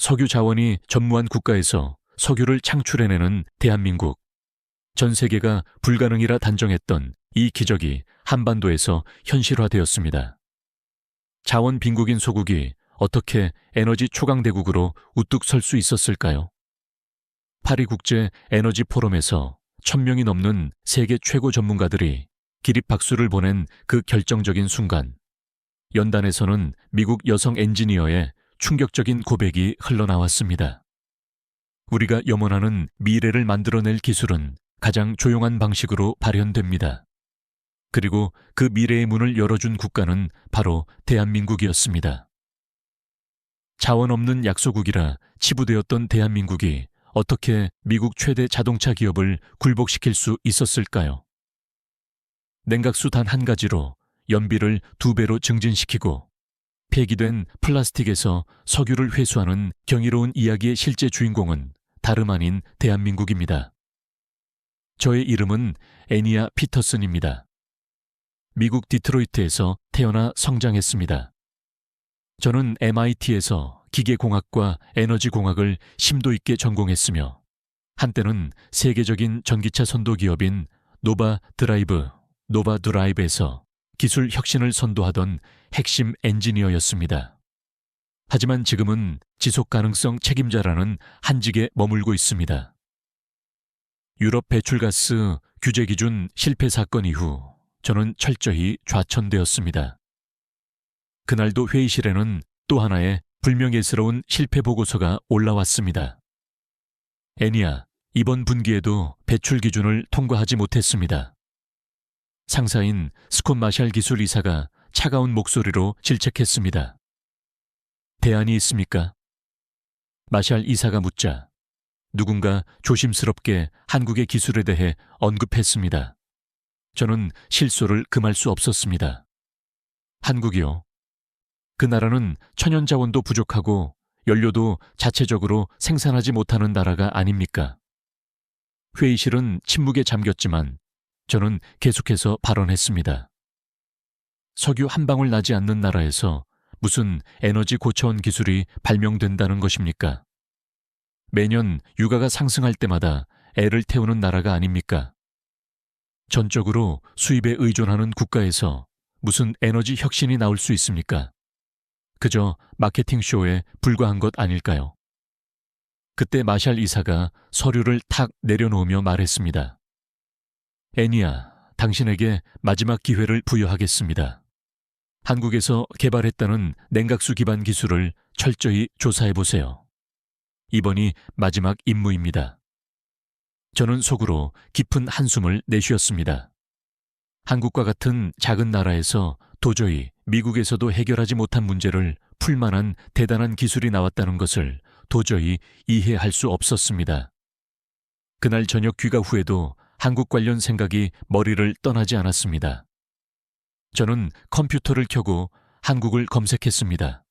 석유 자원이 전무한 국가에서 석유를 창출해내는 대한민국. 전 세계가 불가능이라 단정했던 이 기적이 한반도에서 현실화되었습니다. 자원 빈국인 소국이 어떻게 에너지 초강대국으로 우뚝 설 수 있었을까요? 파리 국제 에너지 포럼에서 1000명이 넘는 세계 최고 전문가들이 기립박수를 보낸 그 결정적인 순간, 연단에서는 미국 여성 엔지니어의 충격적인 고백이 흘러나왔습니다. 우리가 염원하는 미래를 만들어낼 기술은 가장 조용한 방식으로 발현됩니다. 그리고 그 미래의 문을 열어준 국가는 바로 대한민국이었습니다. 자원 없는 약소국이라 치부되었던 대한민국이 어떻게 미국 최대 자동차 기업을 굴복시킬 수 있었을까요? 냉각수 단 한 가지로 연비를 2배로 증진시키고 폐기된 플라스틱에서 석유를 회수하는 경이로운 이야기의 실제 주인공은 다름 아닌 대한민국입니다. 저의 이름은 애니아 피터슨입니다. 미국 디트로이트에서 태어나 성장했습니다. 저는 MIT에서 기계공학과 에너지공학을 심도 있게 전공했으며 한때는 세계적인 전기차 선도 기업인 노바드라이브에서 기술 혁신을 선도하던 핵심 엔지니어였습니다. 하지만 지금은 지속가능성 책임자라는 한직에 머물고 있습니다. 유럽 배출가스 규제 기준 실패 사건 이후 저는 철저히 좌천되었습니다. 그날도 회의실에는 또 하나의 불명예스러운 실패 보고서가 올라왔습니다. 애니아, 이번 분기에도 배출 기준을 통과하지 못했습니다. 상사인 스콧 마샬 기술 이사가 차가운 목소리로 질책했습니다. 대안이 있습니까? 마샬 이사가 묻자 누군가 조심스럽게 한국의 기술에 대해 언급했습니다. 저는 실소를 금할 수 없었습니다. 한국이요. 그 나라는 천연자원도 부족하고 연료도 자체적으로 생산하지 못하는 나라가 아닙니까? 회의실은 침묵에 잠겼지만 저는 계속해서 발언했습니다. 석유 한 방울 나지 않는 나라에서 무슨 에너지 고차원 기술이 발명된다는 것입니까? 매년 유가가 상승할 때마다 애를 태우는 나라가 아닙니까? 전적으로 수입에 의존하는 국가에서 무슨 에너지 혁신이 나올 수 있습니까? 그저 마케팅쇼에 불과한 것 아닐까요? 그때 마샬 이사가 서류를 탁 내려놓으며 말했습니다. 애니아, 당신에게 마지막 기회를 부여하겠습니다. 한국에서 개발했다는 냉각수 기반 기술을 철저히 조사해보세요. 이번이 마지막 임무입니다. 저는 속으로 깊은 한숨을 내쉬었습니다. 한국과 같은 작은 나라에서 도저히 미국에서도 해결하지 못한 문제를 풀 만한 대단한 기술이 나왔다는 것을 도저히 이해할 수 없었습니다. 그날 저녁 귀가 후에도 한국 관련 생각이 머리를 떠나지 않았습니다. 저는 컴퓨터를 켜고 한국을 검색했습니다.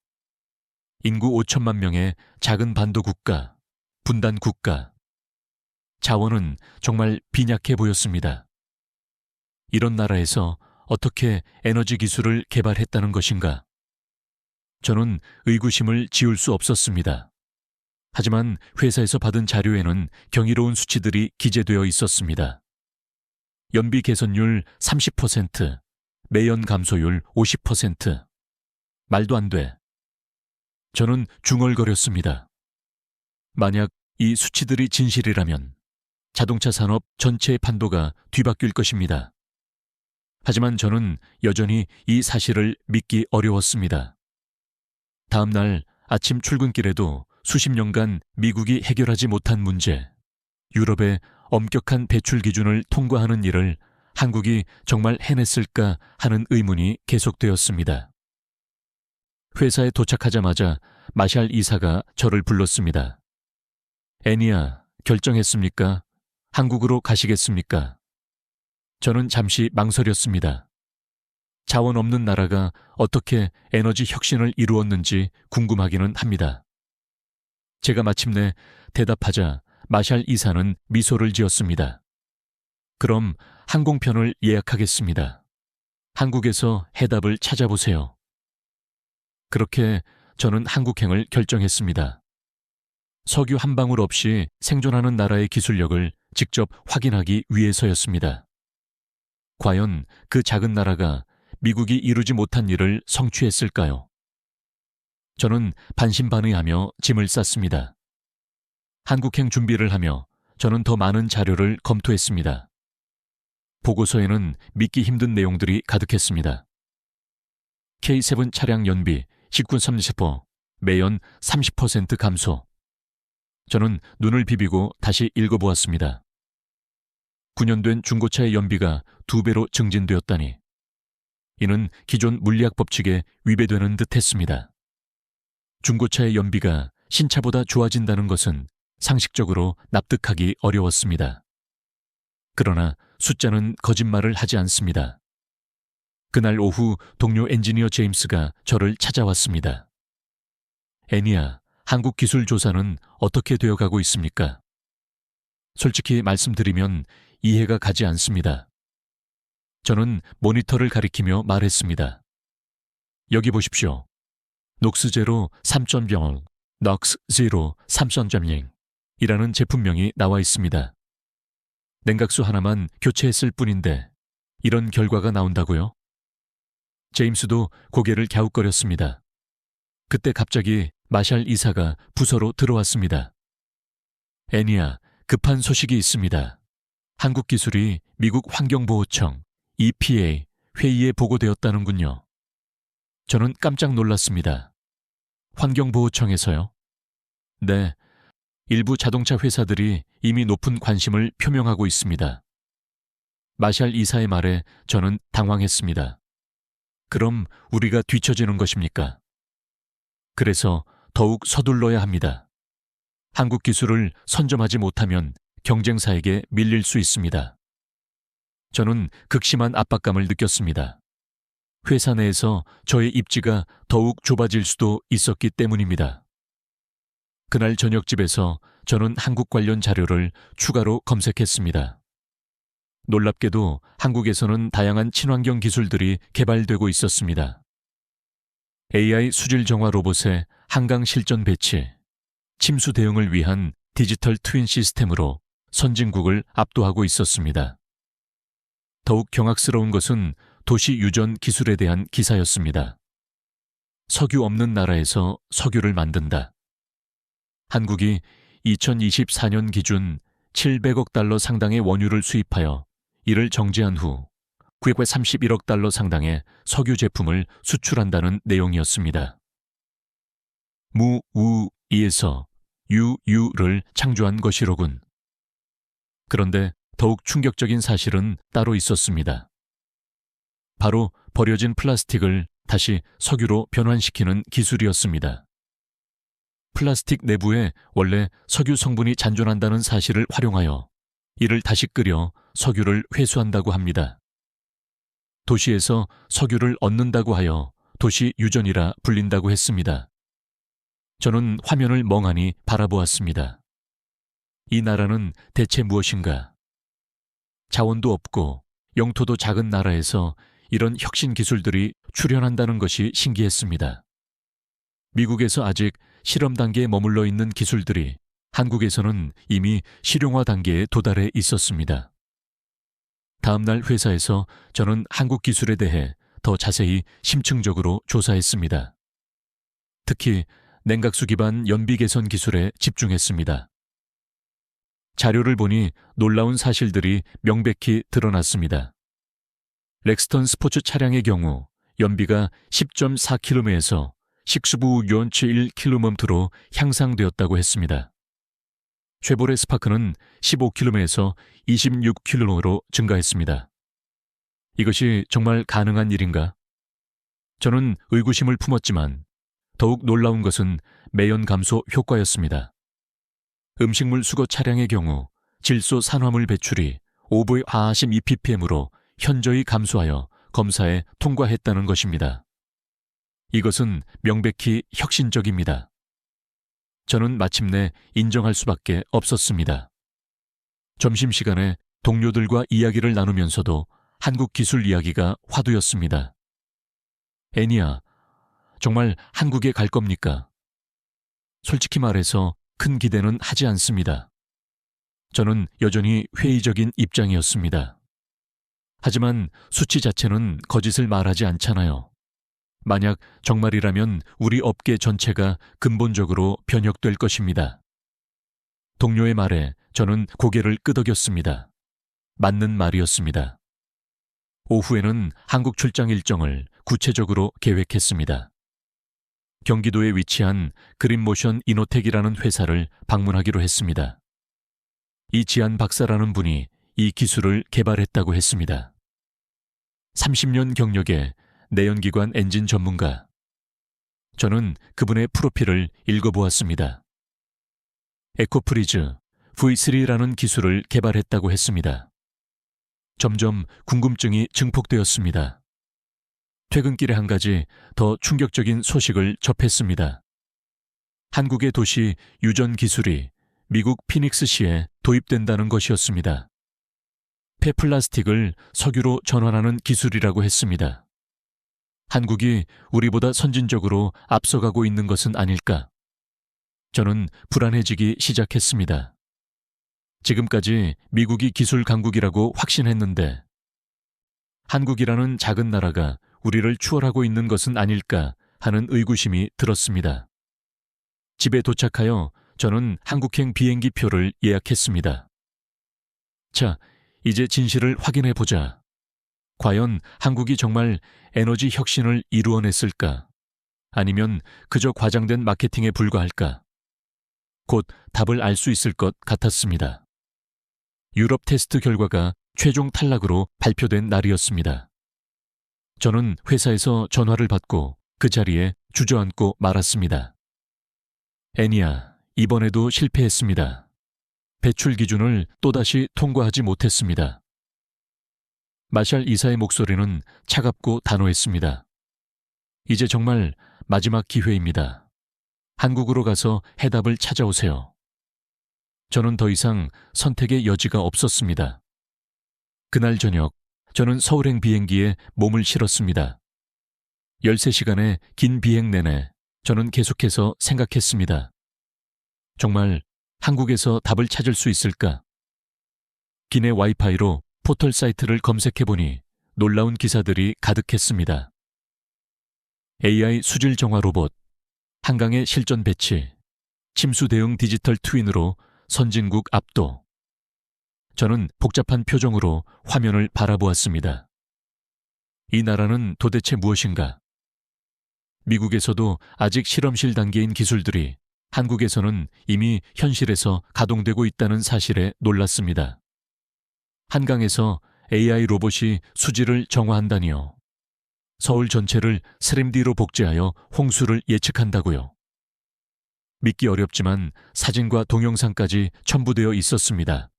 인구 5천만 명의 작은 반도 국가, 분단 국가. 자원은 정말 빈약해 보였습니다. 이런 나라에서 어떻게 에너지 기술을 개발했다는 것인가? 저는 의구심을 지울 수 없었습니다. 하지만 회사에서 받은 자료에는 경이로운 수치들이 기재되어 있었습니다. 연비 개선율 30%, 매연 감소율 50%. 말도 안 돼. 저는 중얼거렸습니다. 만약 이 수치들이 진실이라면 자동차 산업 전체의 판도가 뒤바뀔 것입니다. 하지만 저는 여전히 이 사실을 믿기 어려웠습니다. 다음 날 아침 출근길에도 수십 년간 미국이 해결하지 못한 문제, 유럽의 엄격한 배출 기준을 통과하는 일을 한국이 정말 해냈을까 하는 의문이 계속되었습니다. 회사에 도착하자마자 마샬 이사가 저를 불렀습니다. 애니아, 결정했습니까? 한국으로 가시겠습니까? 저는 잠시 망설였습니다. 자원 없는 나라가 어떻게 에너지 혁신을 이루었는지 궁금하기는 합니다. 제가 마침내 대답하자 마샬 이사는 미소를 지었습니다. 그럼 항공편을 예약하겠습니다. 한국에서 해답을 찾아보세요. 그렇게 저는 한국행을 결정했습니다. 석유 한 방울 없이 생존하는 나라의 기술력을 직접 확인하기 위해서였습니다. 과연 그 작은 나라가 미국이 이루지 못한 일을 성취했을까요? 저는 반신반의하며 짐을 쌌습니다. 한국행 준비를 하며 저는 더 많은 자료를 검토했습니다. 보고서에는 믿기 힘든 내용들이 가득했습니다. K7 차량 연비 1930% 매연 30% 감소. 저는 눈을 비비고 다시 읽어보았습니다. 9년 된 중고차의 연비가 2배로 증진되었다니. 이는 기존 물리학 법칙에 위배되는 듯 했습니다. 중고차의 연비가 신차보다 좋아진다는 것은 상식적으로 납득하기 어려웠습니다. 그러나 숫자는 거짓말을 하지 않습니다. 그날 오후 동료 엔지니어 제임스가 저를 찾아왔습니다. 애니야, 한국 기술 조사는 어떻게 되어가고 있습니까? 솔직히 말씀드리면 이해가 가지 않습니다. 저는 모니터를 가리키며 말했습니다. 여기 보십시오. 녹스제로 3.0, 넉스 제로 3.0 이라는 제품명이 나와 있습니다. 냉각수 하나만 교체했을 뿐인데 이런 결과가 나온다고요? 제임스도 고개를 갸웃거렸습니다. 그때 갑자기 마샬 이사가 부서로 들어왔습니다. 애니야, 급한 소식이 있습니다. 한국 기술이 미국 환경보호청 EPA 회의에 보고되었다는군요. 저는 깜짝 놀랐습니다. 환경보호청에서요? 네, 일부 자동차 회사들이 이미 높은 관심을 표명하고 있습니다. 마샬 이사의 말에 저는 당황했습니다. 그럼 우리가 뒤처지는 것입니까? 그래서 더욱 서둘러야 합니다. 한국 기술을 선점하지 못하면 경쟁사에게 밀릴 수 있습니다. 저는 극심한 압박감을 느꼈습니다. 회사 내에서 저의 입지가 더욱 좁아질 수도 있었기 때문입니다. 그날 저녁집에서 저는 한국 관련 자료를 추가로 검색했습니다. 놀랍게도 한국에서는 다양한 친환경 기술들이 개발되고 있었습니다. AI 수질 정화 로봇의 한강 실전 배치, 침수 대응을 위한 디지털 트윈 시스템으로 선진국을 압도하고 있었습니다. 더욱 경악스러운 것은 도시 유전 기술에 대한 기사였습니다. 석유 없는 나라에서 석유를 만든다. 한국이 2024년 기준 700억 달러 상당의 원유를 수입하여 이를 정제한 후 931억 달러 상당의 석유 제품을 수출한다는 내용이었습니다. 무우이에서 유유를 창조한 것이로군. 그런데 더욱 충격적인 사실은 따로 있었습니다. 바로 버려진 플라스틱을 다시 석유로 변환시키는 기술이었습니다. 플라스틱 내부에 원래 석유 성분이 잔존한다는 사실을 활용하여 이를 다시 끓여 석유를 회수한다고 합니다. 도시에서 석유를 얻는다고 하여 도시 유전이라 불린다고 했습니다. 저는 화면을 멍하니 바라보았습니다. 이 나라는 대체 무엇인가? 자원도 없고 영토도 작은 나라에서 이런 혁신 기술들이 출현한다는 것이 신기했습니다. 미국에서 아직 실험 단계에 머물러 있는 기술들이 한국에서는 이미 실용화 단계에 도달해 있었습니다. 다음 날 회사에서 저는 한국 기술에 대해 더 자세히 심층적으로 조사했습니다. 특히 냉각수 기반 연비 개선 기술에 집중했습니다. 자료를 보니 놀라운 사실들이 명백히 드러났습니다. 렉스턴 스포츠 차량의 경우 연비가 10.4km에서 식수부 유언치 1km로 향상되었다고 했습니다. 쉐보레 스파크는 15km에서 26km로 증가했습니다. 이것이 정말 가능한 일인가? 저는 의구심을 품었지만 더욱 놀라운 것은 매연 감소 효과였습니다. 음식물 수거 차량의 경우 질소 산화물 배출이 542ppm으로 현저히 감소하여 검사에 통과했다는 것입니다. 이것은 명백히 혁신적입니다. 저는 마침내 인정할 수밖에 없었습니다. 점심시간에 동료들과 이야기를 나누면서도 한국 기술 이야기가 화두였습니다. 애니야, 정말 한국에 갈 겁니까? 솔직히 말해서 큰 기대는 하지 않습니다. 저는 여전히 회의적인 입장이었습니다. 하지만 수치 자체는 거짓을 말하지 않잖아요. 만약 정말이라면 우리 업계 전체가 근본적으로 변혁될 것입니다. 동료의 말에 저는 고개를 끄덕였습니다. 맞는 말이었습니다. 오후에는 한국 출장 일정을 구체적으로 계획했습니다. 경기도에 위치한 그린모션 이노텍이라는 회사를 방문하기로 했습니다. 이지한 박사라는 분이 이 기술을 개발했다고 했습니다. 30년 경력의 내연기관 엔진 전문가. 저는 그분의 프로필을 읽어보았습니다. 에코프리즈 V3라는 기술을 개발했다고 했습니다. 점점 궁금증이 증폭되었습니다. 퇴근길에 한 가지 더 충격적인 소식을 접했습니다. 한국의 도시 유전 기술이 미국 피닉스시에 도입된다는 것이었습니다. 폐플라스틱을 석유로 전환하는 기술이라고 했습니다. 한국이 우리보다 선진적으로 앞서가고 있는 것은 아닐까? 저는 불안해지기 시작했습니다. 지금까지 미국이 기술 강국이라고 확신했는데 한국이라는 작은 나라가 우리를 추월하고 있는 것은 아닐까 하는 의구심이 들었습니다. 집에 도착하여 저는 한국행 비행기 표를 예약했습니다. 자, 이제 진실을 확인해 보자. 과연 한국이 정말 에너지 혁신을 이루어냈을까? 아니면 그저 과장된 마케팅에 불과할까? 곧 답을 알 수 있을 것 같았습니다. 유럽 테스트 결과가 최종 탈락으로 발표된 날이었습니다. 저는 회사에서 전화를 받고 그 자리에 주저앉고 말았습니다. 애니야, 이번에도 실패했습니다. 배출 기준을 또다시 통과하지 못했습니다. 마샬 이사의 목소리는 차갑고 단호했습니다. 이제 정말 마지막 기회입니다. 한국으로 가서 해답을 찾아오세요. 저는 더 이상 선택의 여지가 없었습니다. 그날 저녁, 저는 서울행 비행기에 몸을 실었습니다. 13시간의 긴 비행 내내 저는 계속해서 생각했습니다. 정말 한국에서 답을 찾을 수 있을까? 기내 와이파이로 포털 사이트를 검색해보니 놀라운 기사들이 가득했습니다. AI 수질 정화 로봇, 한강의 실전 배치, 침수 대응 디지털 트윈으로 선진국 압도. 저는 복잡한 표정으로 화면을 바라보았습니다. 이 나라는 도대체 무엇인가? 미국에서도 아직 실험실 단계인 기술들이 한국에서는 이미 현실에서 가동되고 있다는 사실에 놀랐습니다. 한강에서 AI 로봇이 수질을 정화한다니요. 서울 전체를 3D로 복제하여 홍수를 예측한다고요. 믿기 어렵지만 사진과 동영상까지 첨부되어 있었습니다.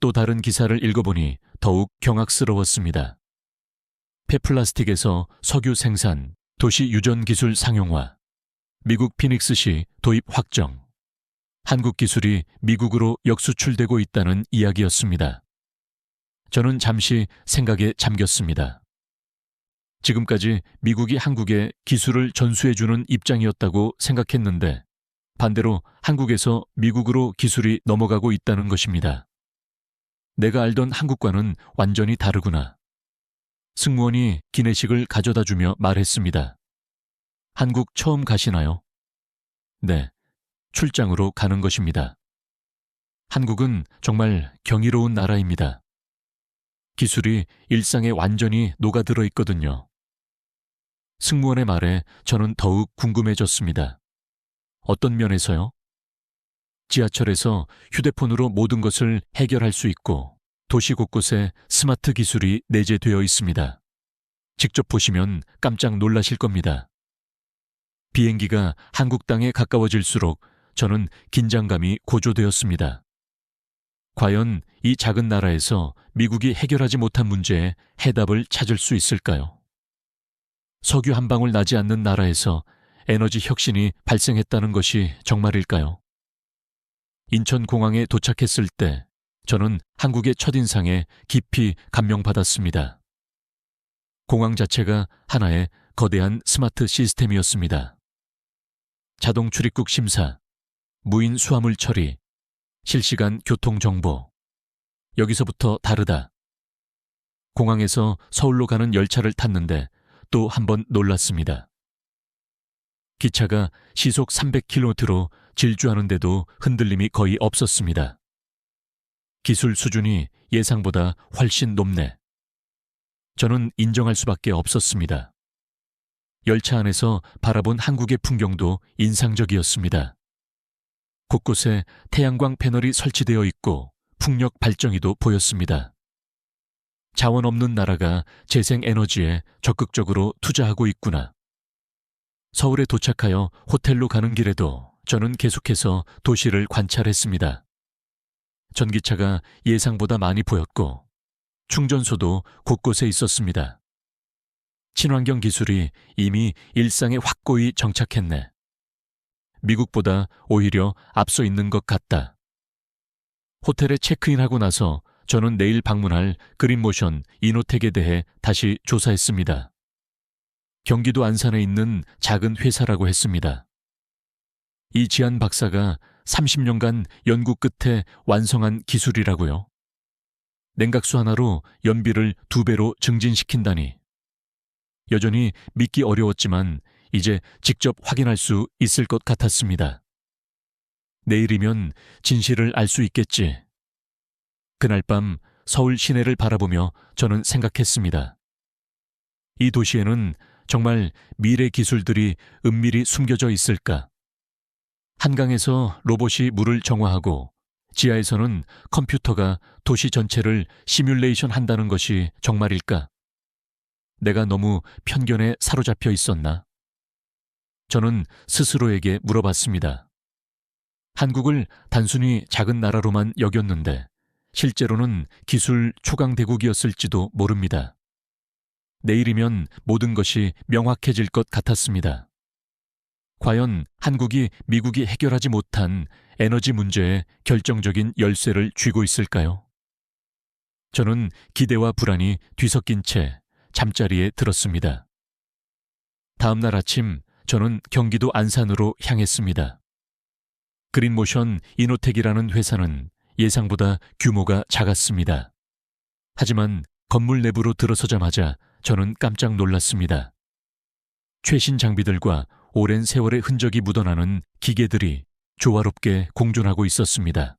또 다른 기사를 읽어보니 더욱 경악스러웠습니다. 폐플라스틱에서 석유 생산, 도시 유전 기술 상용화, 미국 피닉스시 도입 확정, 한국 기술이 미국으로 역수출되고 있다는 이야기였습니다. 저는 잠시 생각에 잠겼습니다. 지금까지 미국이 한국에 기술을 전수해주는 입장이었다고 생각했는데 반대로 한국에서 미국으로 기술이 넘어가고 있다는 것입니다. 내가 알던 한국과는 완전히 다르구나. 승무원이 기내식을 가져다 주며 말했습니다. 한국 처음 가시나요? 네, 출장으로 가는 것입니다. 한국은 정말 경이로운 나라입니다. 기술이 일상에 완전히 녹아들어 있거든요. 승무원의 말에 저는 더욱 궁금해졌습니다. 어떤 면에서요? 지하철에서 휴대폰으로 모든 것을 해결할 수 있고 도시 곳곳에 스마트 기술이 내재되어 있습니다. 직접 보시면 깜짝 놀라실 겁니다. 비행기가 한국 땅에 가까워질수록 저는 긴장감이 고조되었습니다. 과연 이 작은 나라에서 미국이 해결하지 못한 문제에 해답을 찾을 수 있을까요? 석유 한 방울 나지 않는 나라에서 에너지 혁신이 발생했다는 것이 정말일까요? 인천공항에 도착했을 때 저는 한국의 첫인상에 깊이 감명받았습니다. 공항 자체가 하나의 거대한 스마트 시스템이었습니다. 자동 출입국 심사, 무인 수화물 처리, 실시간 교통 정보. 여기서부터 다르다. 공항에서 서울로 가는 열차를 탔는데 또 한 번 놀랐습니다. 기차가 시속 300km로 질주하는데도 흔들림이 거의 없었습니다. 기술 수준이 예상보다 훨씬 높네. 저는 인정할 수밖에 없었습니다. 열차 안에서 바라본 한국의 풍경도 인상적이었습니다. 곳곳에 태양광 패널이 설치되어 있고 풍력 발전기도 보였습니다. 자원 없는 나라가 재생에너지에 적극적으로 투자하고 있구나. 서울에 도착하여 호텔로 가는 길에도 저는 계속해서 도시를 관찰했습니다. 전기차가 예상보다 많이 보였고 충전소도 곳곳에 있었습니다. 친환경 기술이 이미 일상에 확고히 정착했네. 미국보다 오히려 앞서 있는 것 같다. 호텔에 체크인하고 나서 저는 내일 방문할 그린모션 이노텍에 대해 다시 조사했습니다. 경기도 안산에 있는 작은 회사라고 했습니다. 이지한 박사가 30년간 연구 끝에 완성한 기술이라고요. 냉각수 하나로 연비를 2배로 증진시킨다니. 여전히 믿기 어려웠지만 이제 직접 확인할 수 있을 것 같았습니다. 내일이면 진실을 알 수 있겠지. 그날 밤 서울 시내를 바라보며 저는 생각했습니다. 이 도시에는 정말 미래 기술들이 은밀히 숨겨져 있을까? 한강에서 로봇이 물을 정화하고 지하에서는 컴퓨터가 도시 전체를 시뮬레이션 한다는 것이 정말일까? 내가 너무 편견에 사로잡혀 있었나? 저는 스스로에게 물어봤습니다. 한국을 단순히 작은 나라로만 여겼는데 실제로는 기술 초강대국이었을지도 모릅니다. 내일이면 모든 것이 명확해질 것 같았습니다. 과연 한국이 미국이 해결하지 못한 에너지 문제에 결정적인 열쇠를 쥐고 있을까요? 저는 기대와 불안이 뒤섞인 채 잠자리에 들었습니다. 다음 날 아침 저는 경기도 안산으로 향했습니다. 그린모션 이노텍이라는 회사는 예상보다 규모가 작았습니다. 하지만 건물 내부로 들어서자마자 저는 깜짝 놀랐습니다. 최신 장비들과 오랜 세월의 흔적이 묻어나는 기계들이 조화롭게 공존하고 있었습니다.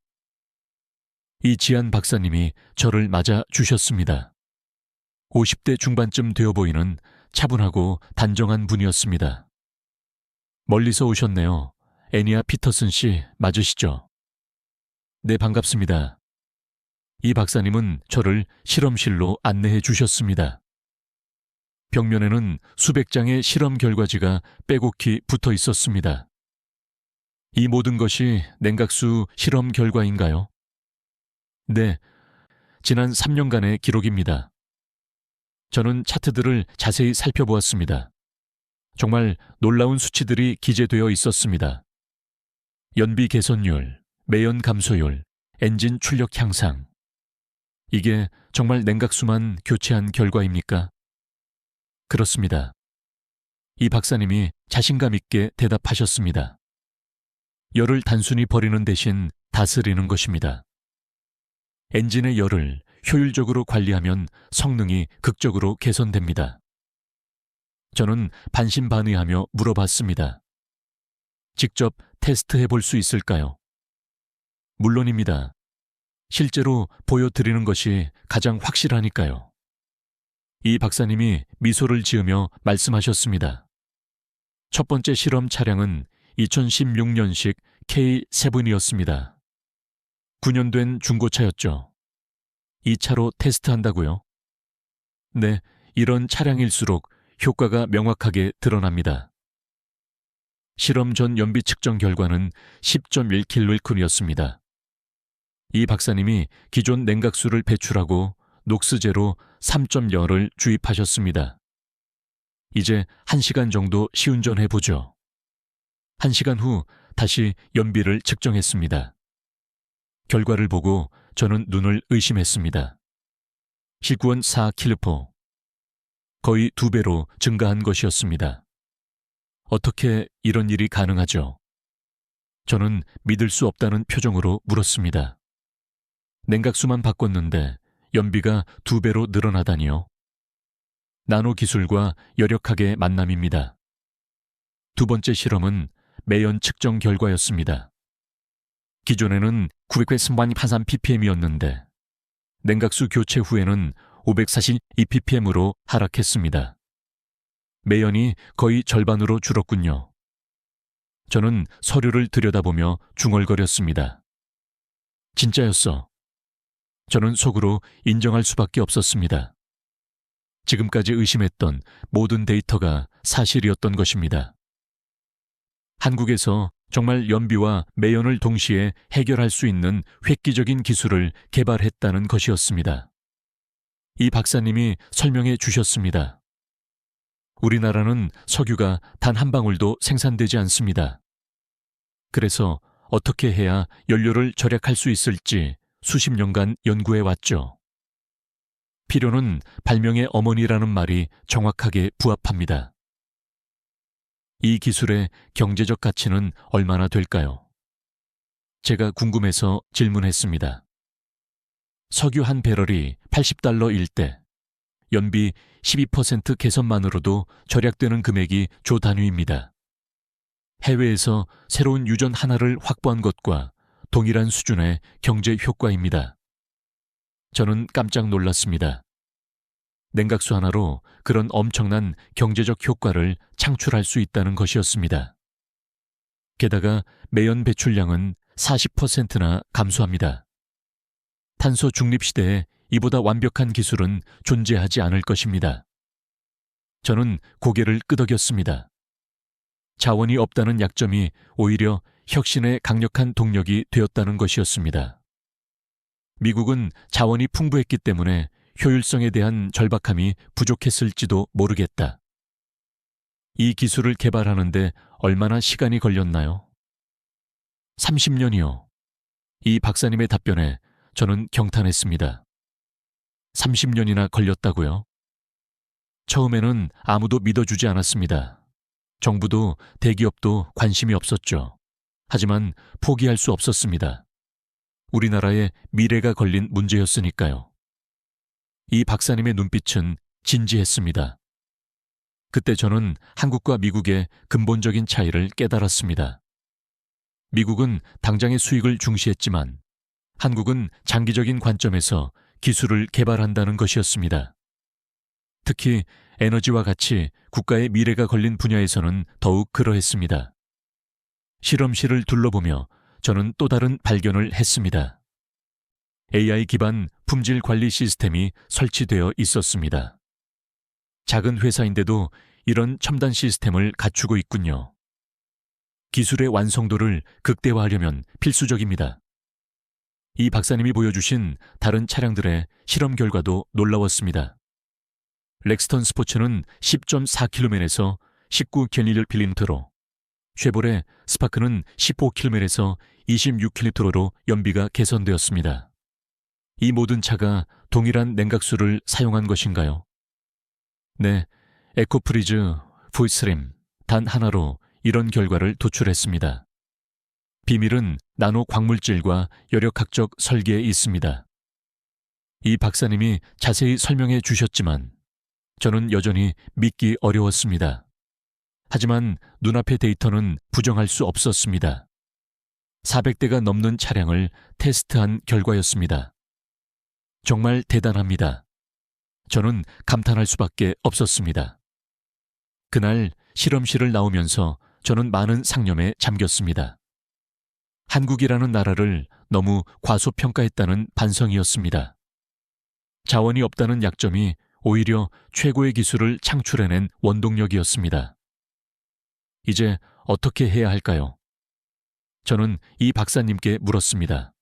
이지한 박사님이 저를 맞아 주셨습니다. 50대 중반쯤 되어 보이는 차분하고 단정한 분이었습니다. 멀리서 오셨네요. 애니아 피터슨 씨 맞으시죠? 네, 반갑습니다. 이 박사님은 저를 실험실로 안내해 주셨습니다. 벽면에는 수백 장의 실험 결과지가 빼곡히 붙어 있었습니다. 이 모든 것이 냉각수 실험 결과인가요? 네, 지난 3년간의 기록입니다. 저는 차트들을 자세히 살펴보았습니다. 정말 놀라운 수치들이 기재되어 있었습니다. 연비 개선율, 매연 감소율, 엔진 출력 향상. 이게 정말 냉각수만 교체한 결과입니까? 그렇습니다. 이 박사님이 자신감 있게 대답하셨습니다. 열을 단순히 버리는 대신 다스리는 것입니다. 엔진의 열을 효율적으로 관리하면 성능이 극적으로 개선됩니다. 저는 반신반의하며 물어봤습니다. 직접 테스트해 볼 수 있을까요? 물론입니다. 실제로 보여드리는 것이 가장 확실하니까요. 이 박사님이 미소를 지으며 말씀하셨습니다. 첫 번째 실험 차량은 2016년식 K7이었습니다. 9년 된 중고차였죠. 이 차로 테스트한다고요? 네, 이런 차량일수록 효과가 명확하게 드러납니다. 실험 전 연비 측정 결과는 10.1kg이었습니다. 이 박사님이 기존 냉각수를 배출하고 녹스제로 3.0을 주입하셨습니다. 이제 1시간 정도 시운전해보죠. 1시간 후 다시 연비를 측정했습니다. 결과를 보고 저는 눈을 의심했습니다. 19.4kg. 거의 2배로 증가한 것이었습니다. 어떻게 이런 일이 가능하죠? 저는 믿을 수 없다는 표정으로 물었습니다. 냉각수만 바꿨는데 연비가 2배로 늘어나다니요. 나노 기술과 여력학의 만남입니다. 두 번째 실험은 매연 측정 결과였습니다. 기존에는 933 ppm이었는데 냉각수 교체 후에는 542 ppm으로 하락했습니다. 매연이 거의 절반으로 줄었군요. 저는 서류를 들여다보며 중얼거렸습니다. 진짜였어. 저는 속으로 인정할 수밖에 없었습니다. 지금까지 의심했던 모든 데이터가 사실이었던 것입니다. 한국에서 정말 연비와 매연을 동시에 해결할 수 있는 획기적인 기술을 개발했다는 것이었습니다. 이 박사님이 설명해 주셨습니다. 우리나라는 석유가 단 한 방울도 생산되지 않습니다. 그래서 어떻게 해야 연료를 절약할 수 있을지 수십 년간 연구해 왔죠. 필요는 발명의 어머니라는 말이 정확하게 부합합니다. 이 기술의 경제적 가치는 얼마나 될까요? 제가 궁금해서 질문했습니다. 석유 한 배럴이 $80일 때 연비 12% 개선만으로도 절약되는 금액이 조 단위입니다. 해외에서 새로운 유전 하나를 확보한 것과 동일한 수준의 경제 효과입니다. 저는 깜짝 놀랐습니다. 냉각수 하나로 그런 엄청난 경제적 효과를 창출할 수 있다는 것이었습니다. 게다가 매연 배출량은 40%나 감소합니다. 탄소 중립 시대에 이보다 완벽한 기술은 존재하지 않을 것입니다. 저는 고개를 끄덕였습니다. 자원이 없다는 약점이 오히려 혁신의 강력한 동력이 되었다는 것이었습니다. 미국은 자원이 풍부했기 때문에 효율성에 대한 절박함이 부족했을지도 모르겠다. 이 기술을 개발하는데 얼마나 시간이 걸렸나요? 30년이요. 이 박사님의 답변에 저는 경탄했습니다. 30년이나 걸렸다고요? 처음에는 아무도 믿어주지 않았습니다. 정부도 대기업도 관심이 없었죠. 하지만 포기할 수 없었습니다. 우리나라의 미래가 걸린 문제였으니까요. 이 박사님의 눈빛은 진지했습니다. 그때 저는 한국과 미국의 근본적인 차이를 깨달았습니다. 미국은 당장의 수익을 중시했지만 한국은 장기적인 관점에서 기술을 개발한다는 것이었습니다. 특히 에너지와 같이 국가의 미래가 걸린 분야에서는 더욱 그러했습니다. 실험실을 둘러보며 저는 또 다른 발견을 했습니다. AI 기반 품질 관리 시스템이 설치되어 있었습니다. 작은 회사인데도 이런 첨단 시스템을 갖추고 있군요. 기술의 완성도를 극대화하려면 필수적입니다. 이 박사님이 보여주신 다른 차량들의 실험 결과도 놀라웠습니다. 렉스턴 스포츠는 10.4km에서 19km로, 쉐보레 스파크는 15km에서 26km로 연비가 개선되었습니다. 이 모든 차가 동일한 냉각수를 사용한 것인가요? 네, 에코프리즈, V스림 단 하나로 이런 결과를 도출했습니다. 비밀은 나노 광물질과 여력학적 설계에 있습니다. 이 박사님이 자세히 설명해 주셨지만 저는 여전히 믿기 어려웠습니다. 하지만 눈앞의 데이터는 부정할 수 없었습니다. 400대가 넘는 차량을 테스트한 결과였습니다. 정말 대단합니다. 저는 감탄할 수밖에 없었습니다. 그날 실험실을 나오면서 저는 많은 상념에 잠겼습니다. 한국이라는 나라를 너무 과소평가했다는 반성이었습니다. 자원이 없다는 약점이 오히려 최고의 기술을 창출해낸 원동력이었습니다. 이제 어떻게 해야 할까요? 저는 이 박사님께 물었습니다.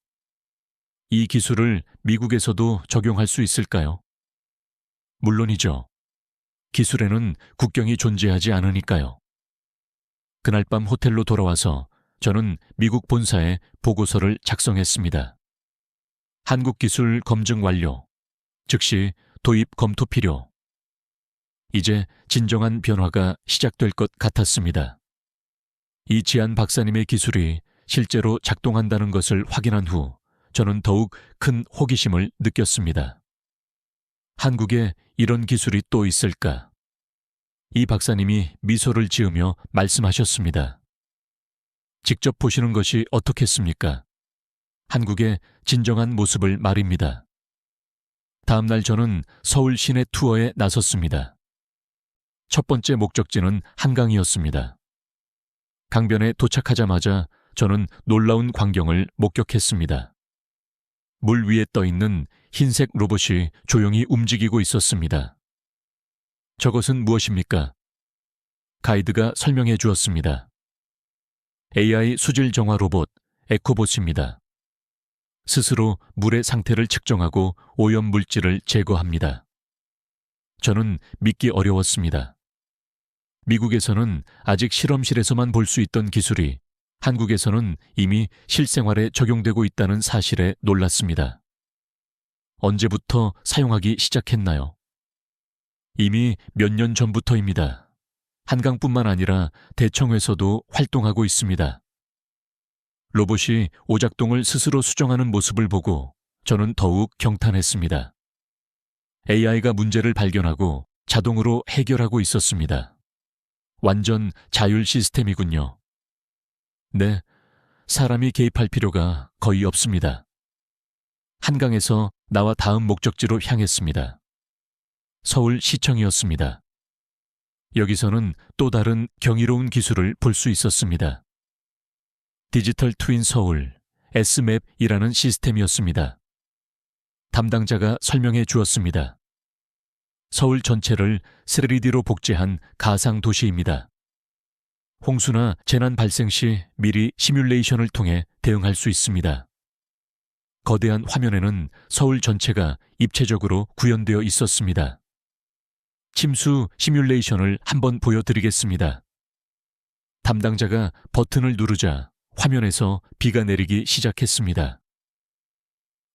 이 기술을 미국에서도 적용할 수 있을까요? 물론이죠. 기술에는 국경이 존재하지 않으니까요. 그날 밤 호텔로 돌아와서 저는 미국 본사에 보고서를 작성했습니다. 한국 기술 검증 완료. 즉시 도입 검토 필요. 이제 진정한 변화가 시작될 것 같았습니다. 이 지안 박사님의 기술이 실제로 작동한다는 것을 확인한 후 저는 더욱 큰 호기심을 느꼈습니다. 한국에 이런 기술이 또 있을까? 이 박사님이 미소를 지으며 말씀하셨습니다. 직접 보시는 것이 어떻겠습니까? 한국의 진정한 모습을 말입니다. 다음 날 저는 서울 시내 투어에 나섰습니다. 첫 번째 목적지는 한강이었습니다. 강변에 도착하자마자 저는 놀라운 광경을 목격했습니다. 물 위에 떠 있는 흰색 로봇이 조용히 움직이고 있었습니다. 저것은 무엇입니까? 가이드가 설명해 주었습니다. AI 수질 정화 로봇 에코봇입니다. 스스로 물의 상태를 측정하고 오염 물질을 제거합니다. 저는 믿기 어려웠습니다. 미국에서는 아직 실험실에서만 볼 수 있던 기술이 한국에서는 이미 실생활에 적용되고 있다는 사실에 놀랐습니다. 언제부터 사용하기 시작했나요? 이미 몇 년 전부터입니다. 한강뿐만 아니라 대청에서도 활동하고 있습니다. 로봇이 오작동을 스스로 수정하는 모습을 보고 저는 더욱 경탄했습니다. AI가 문제를 발견하고 자동으로 해결하고 있었습니다. 완전 자율 시스템이군요. 네, 사람이 개입할 필요가 거의 없습니다. 한강에서 나와 다음 목적지로 향했습니다. 서울시청이었습니다. 여기서는 또 다른 경이로운 기술을 볼 수 있었습니다. 디지털 트윈 서울, S맵이라는 시스템이었습니다. 담당자가 설명해 주었습니다. 서울 전체를 3D로 복제한 가상 도시입니다. 홍수나 재난 발생 시 미리 시뮬레이션을 통해 대응할 수 있습니다. 거대한 화면에는 서울 전체가 입체적으로 구현되어 있었습니다. 침수 시뮬레이션을 한번 보여드리겠습니다. 담당자가 버튼을 누르자 화면에서 비가 내리기 시작했습니다.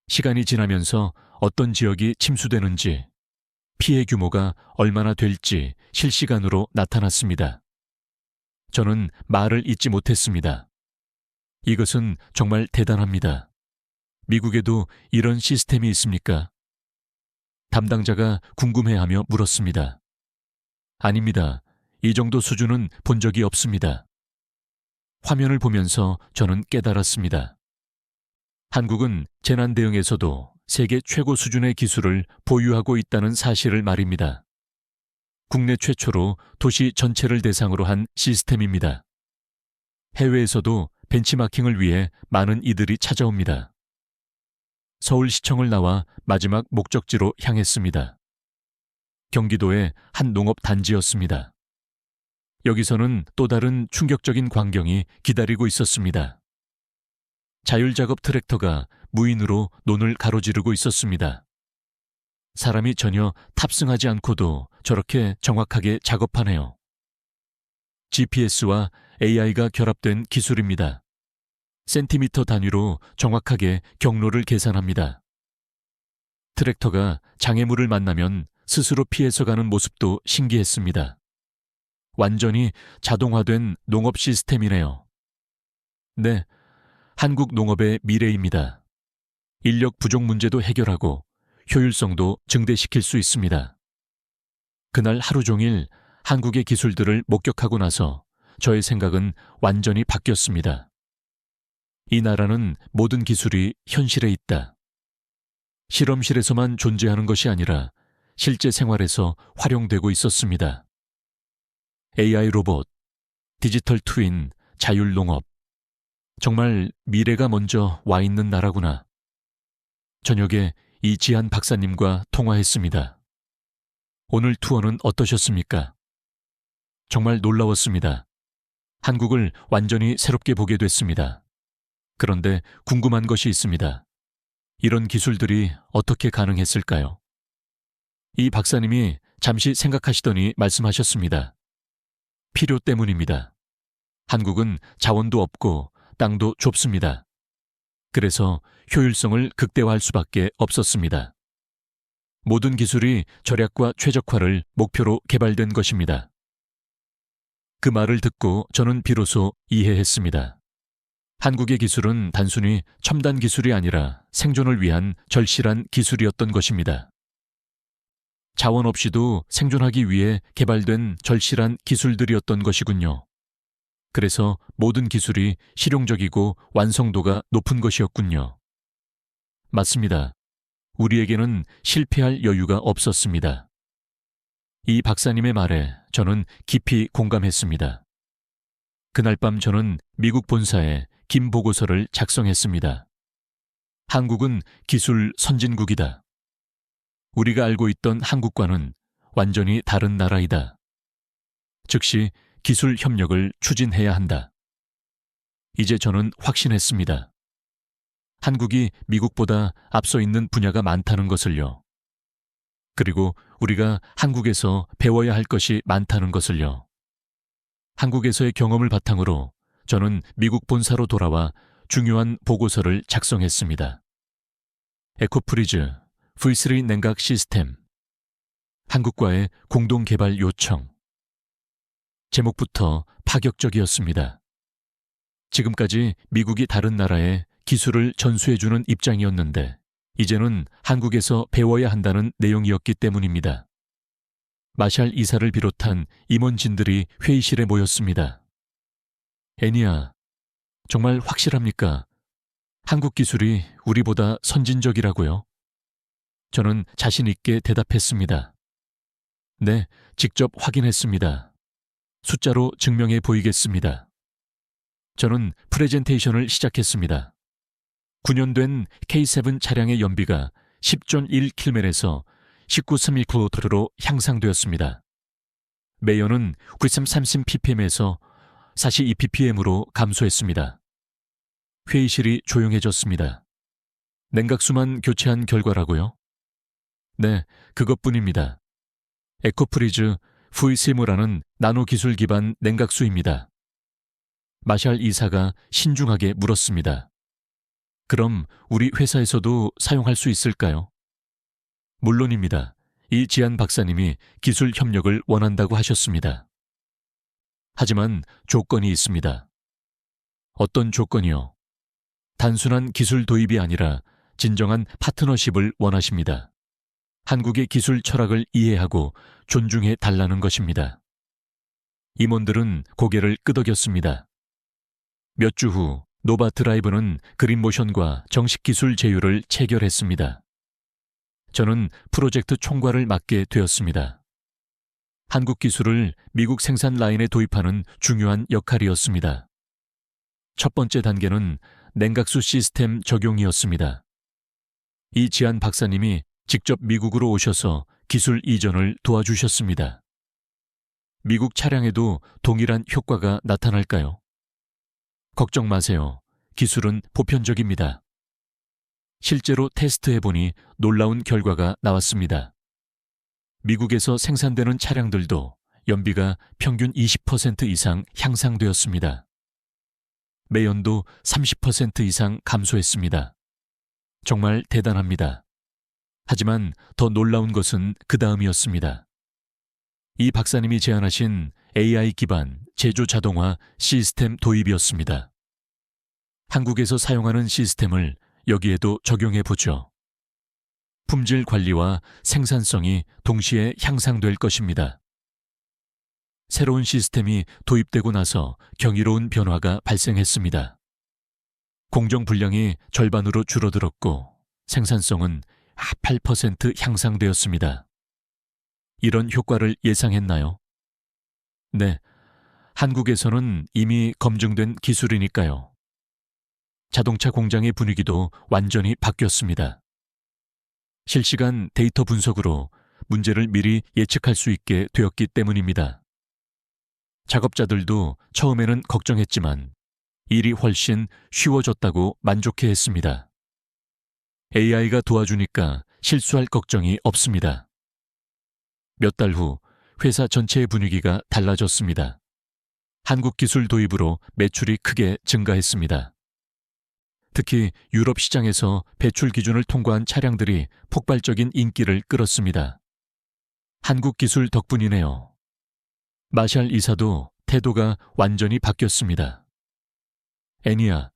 시간이 지나면서 어떤 지역이 침수되는지, 피해 규모가 얼마나 될지 실시간으로 나타났습니다. 저는 말을 잇지 못했습니다. 이것은 정말 대단합니다. 미국에도 이런 시스템이 있습니까? 담당자가 궁금해하며 물었습니다. 아닙니다. 이 정도 수준은 본 적이 없습니다. 화면을 보면서 저는 깨달았습니다. 한국은 재난 대응에서도 세계 최고 수준의 기술을 보유하고 있다는 사실을 말입니다. 국내 최초로 도시 전체를 대상으로 한 시스템입니다. 해외에서도 벤치마킹을 위해 많은 이들이 찾아옵니다. 서울시청을 나와 마지막 목적지로 향했습니다. 경기도의 한 농업 단지였습니다. 여기서는 또 다른 충격적인 광경이 기다리고 있었습니다. 자율작업 트랙터가 무인으로 논을 가로지르고 있었습니다. 사람이 전혀 탑승하지 않고도 저렇게 정확하게 작업하네요. GPS와 AI가 결합된 기술입니다. 센티미터 단위로 정확하게 경로를 계산합니다. 트랙터가 장애물을 만나면 스스로 피해서 가는 모습도 신기했습니다. 완전히 자동화된 농업 시스템이네요. 네, 한국 농업의 미래입니다. 인력 부족 문제도 해결하고 효율성도 증대시킬 수 있습니다. 그날 하루 종일 한국의 기술들을 목격하고 나서 저의 생각은 완전히 바뀌었습니다. 이 나라는 모든 기술이 현실에 있다. 실험실에서만 존재하는 것이 아니라 실제 생활에서 활용되고 있었습니다. AI 로봇, 디지털 트윈, 자율농업. 정말 미래가 먼저 와 있는 나라구나. 저녁에 이지한 박사님과 통화했습니다. 오늘 투어는 어떠셨습니까? 정말 놀라웠습니다. 한국을 완전히 새롭게 보게 됐습니다. 그런데 궁금한 것이 있습니다. 이런 기술들이 어떻게 가능했을까요? 이 박사님이 잠시 생각하시더니 말씀하셨습니다. 필요 때문입니다. 한국은 자원도 없고 땅도 좁습니다. 그래서 효율성을 극대화할 수밖에 없었습니다. 모든 기술이 절약과 최적화를 목표로 개발된 것입니다. 그 말을 듣고 저는 비로소 이해했습니다. 한국의 기술은 단순히 첨단 기술이 아니라 생존을 위한 절실한 기술이었던 것입니다. 자원 없이도 생존하기 위해 개발된 절실한 기술들이었던 것이군요. 그래서 모든 기술이 실용적이고 완성도가 높은 것이었군요. 맞습니다. 우리에게는 실패할 여유가 없었습니다. 이 박사님의 말에 저는 깊이 공감했습니다. 그날 밤 저는 미국 본사에 긴 보고서를 작성했습니다. 한국은 기술 선진국이다. 우리가 알고 있던 한국과는 완전히 다른 나라이다. 즉시 기술 협력을 추진해야 한다. 이제 저는 확신했습니다. 한국이 미국보다 앞서 있는 분야가 많다는 것을요. 그리고 우리가 한국에서 배워야 할 것이 많다는 것을요. 한국에서의 경험을 바탕으로 저는 미국 본사로 돌아와 중요한 보고서를 작성했습니다. 에코프리즈 V3 냉각 시스템 한국과의 공동 개발 요청. 제목부터 파격적이었습니다. 지금까지 미국이 다른 나라에 기술을 전수해주는 입장이었는데 이제는 한국에서 배워야 한다는 내용이었기 때문입니다. 마샬 이사를 비롯한 임원진들이 회의실에 모였습니다. 애니야, 정말 확실합니까? 한국 기술이 우리보다 선진적이라고요? 저는 자신 있게 대답했습니다. 네, 직접 확인했습니다. 숫자로 증명해 보이겠습니다. 저는 프레젠테이션을 시작했습니다. 9년 된 K7 차량의 연비가 10.1km에서 19.3km로 향상되었습니다. 매연은 930ppm에서 42ppm으로 감소했습니다. 회의실이 조용해졌습니다. 냉각수만 교체한 결과라고요? 네, 그것뿐입니다. 에코프리즈 V3라는 나노기술 기반 냉각수입니다. 마샬 이사가 신중하게 물었습니다. 그럼 우리 회사에서도 사용할 수 있을까요? 물론입니다. 이 지안 박사님이 기술 협력을 원한다고 하셨습니다. 하지만 조건이 있습니다. 어떤 조건이요? 단순한 기술 도입이 아니라 진정한 파트너십을 원하십니다. 한국의 기술 철학을 이해하고 존중해 달라는 것입니다. 임원들은 고개를 끄덕였습니다. 몇 주 후 노바 드라이브는 그린모션과 정식 기술 제휴를 체결했습니다. 저는 프로젝트 총괄을 맡게 되었습니다. 한국 기술을 미국 생산 라인에 도입하는 중요한 역할이었습니다. 첫 번째 단계는 냉각수 시스템 적용이었습니다. 이 지안 박사님이 직접 미국으로 오셔서 기술 이전을 도와주셨습니다. 미국 차량에도 동일한 효과가 나타날까요? 걱정 마세요. 기술은 보편적입니다. 실제로 테스트해보니 놀라운 결과가 나왔습니다. 미국에서 생산되는 차량들도 연비가 평균 20% 이상 향상되었습니다. 매연도 30% 이상 감소했습니다. 정말 대단합니다. 하지만 더 놀라운 것은 그 다음이었습니다. 이 박사님이 제안하신 AI 기반 제조 자동화 시스템 도입이었습니다. 한국에서 사용하는 시스템을 여기에도 적용해 보죠. 품질 관리와 생산성이 동시에 향상될 것입니다. 새로운 시스템이 도입되고 나서 경이로운 변화가 발생했습니다. 공정 분량이 절반으로 줄어들었고 생산성은 8% 향상되었습니다. 이런 효과를 예상했나요? 네, 한국에서는 이미 검증된 기술이니까요. 자동차 공장의 분위기도 완전히 바뀌었습니다. 실시간 데이터 분석으로 문제를 미리 예측할 수 있게 되었기 때문입니다. 작업자들도 처음에는 걱정했지만 일이 훨씬 쉬워졌다고 만족해했습니다. AI가 도와주니까 실수할 걱정이 없습니다. 몇 달 후 회사 전체의 분위기가 달라졌습니다. 한국 기술 도입으로 매출이 크게 증가했습니다. 특히 유럽 시장에서 배출 기준을 통과한 차량들이 폭발적인 인기를 끌었습니다. 한국 기술 덕분이네요. 마샬 이사도 태도가 완전히 바뀌었습니다. 애니야,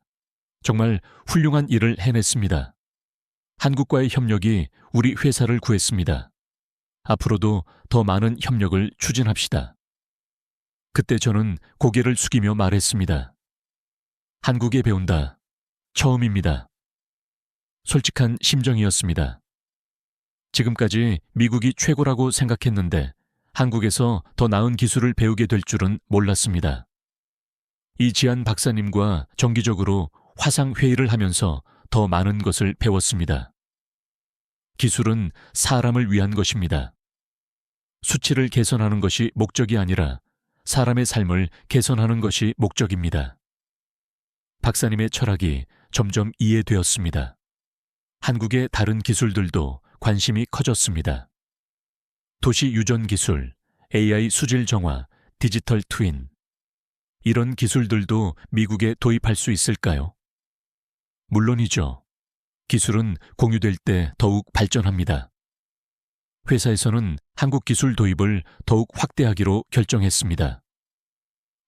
정말 훌륭한 일을 해냈습니다. 한국과의 협력이 우리 회사를 구했습니다. 앞으로도 더 많은 협력을 추진합시다. 그때 저는 고개를 숙이며 말했습니다. 한국에 배운다. 처음입니다. 솔직한 심정이었습니다. 지금까지 미국이 최고라고 생각했는데 한국에서 더 나은 기술을 배우게 될 줄은 몰랐습니다. 이지한 박사님과 정기적으로 화상회의를 하면서 더 많은 것을 배웠습니다. 기술은 사람을 위한 것입니다. 수치를 개선하는 것이 목적이 아니라 사람의 삶을 개선하는 것이 목적입니다. 박사님의 철학이 점점 이해되었습니다. 한국의 다른 기술들도 관심이 커졌습니다. 도시 유전 기술, AI 수질 정화, 디지털 트윈. 이런 기술들도 미국에 도입할 수 있을까요? 물론이죠. 기술은 공유될 때 더욱 발전합니다. 회사에서는 한국 기술 도입을 더욱 확대하기로 결정했습니다.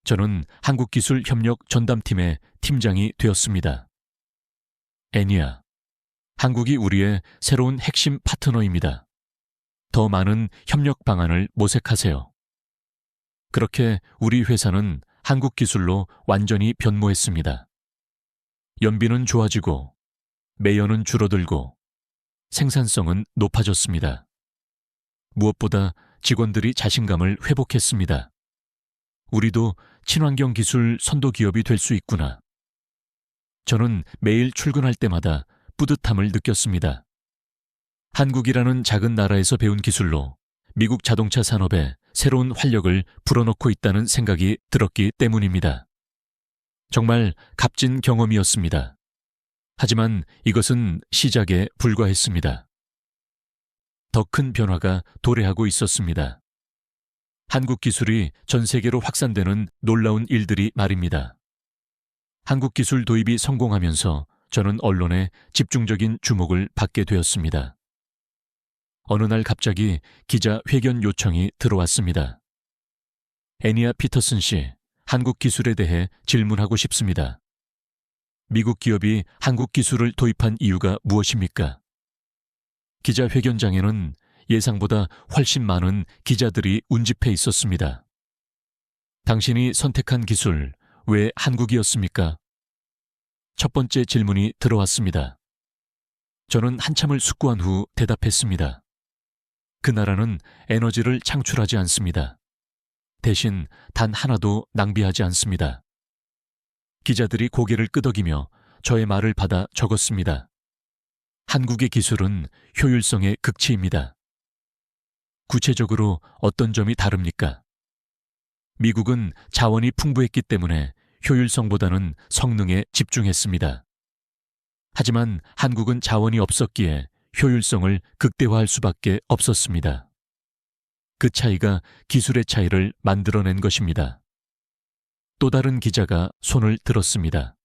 저는 한국기술협력 전담팀의 팀장이 되었습니다. 애니아, 한국이 우리의 새로운 핵심 파트너입니다. 더 많은 협력 방안을 모색하세요. 그렇게 우리 회사는 한국 기술로 완전히 변모했습니다. 연비는 좋아지고, 매연은 줄어들고, 생산성은 높아졌습니다. 무엇보다 직원들이 자신감을 회복했습니다. 우리도 친환경 기술 선도 기업이 될 수 있구나. 저는 매일 출근할 때마다 뿌듯함을 느꼈습니다. 한국이라는 작은 나라에서 배운 기술로 미국 자동차 산업에 새로운 활력을 불어넣고 있다는 생각이 들었기 때문입니다. 정말 값진 경험이었습니다. 하지만 이것은 시작에 불과했습니다. 더 큰 변화가 도래하고 있었습니다. 한국 기술이 전 세계로 확산되는 놀라운 일들이 말입니다. 한국 기술 도입이 성공하면서 저는 언론에 집중적인 주목을 받게 되었습니다. 어느 날 갑자기 기자 회견 요청이 들어왔습니다. 애니아 피터슨 씨, 한국 기술에 대해 질문하고 싶습니다. 미국 기업이 한국 기술을 도입한 이유가 무엇입니까? 기자회견장에는 예상보다 훨씬 많은 기자들이 운집해 있었습니다. 당신이 선택한 기술, 왜 한국이었습니까? 첫 번째 질문이 들어왔습니다. 저는 한참을 숙고한 후 대답했습니다. 그 나라는 에너지를 창출하지 않습니다. 대신 단 하나도 낭비하지 않습니다. 기자들이 고개를 끄덕이며 저의 말을 받아 적었습니다. 한국의 기술은 효율성의 극치입니다. 구체적으로 어떤 점이 다릅니까? 미국은 자원이 풍부했기 때문에 효율성보다는 성능에 집중했습니다. 하지만 한국은 자원이 없었기에 효율성을 극대화할 수밖에 없었습니다. 그 차이가 기술의 차이를 만들어낸 것입니다. 또 다른 기자가 손을 들었습니다.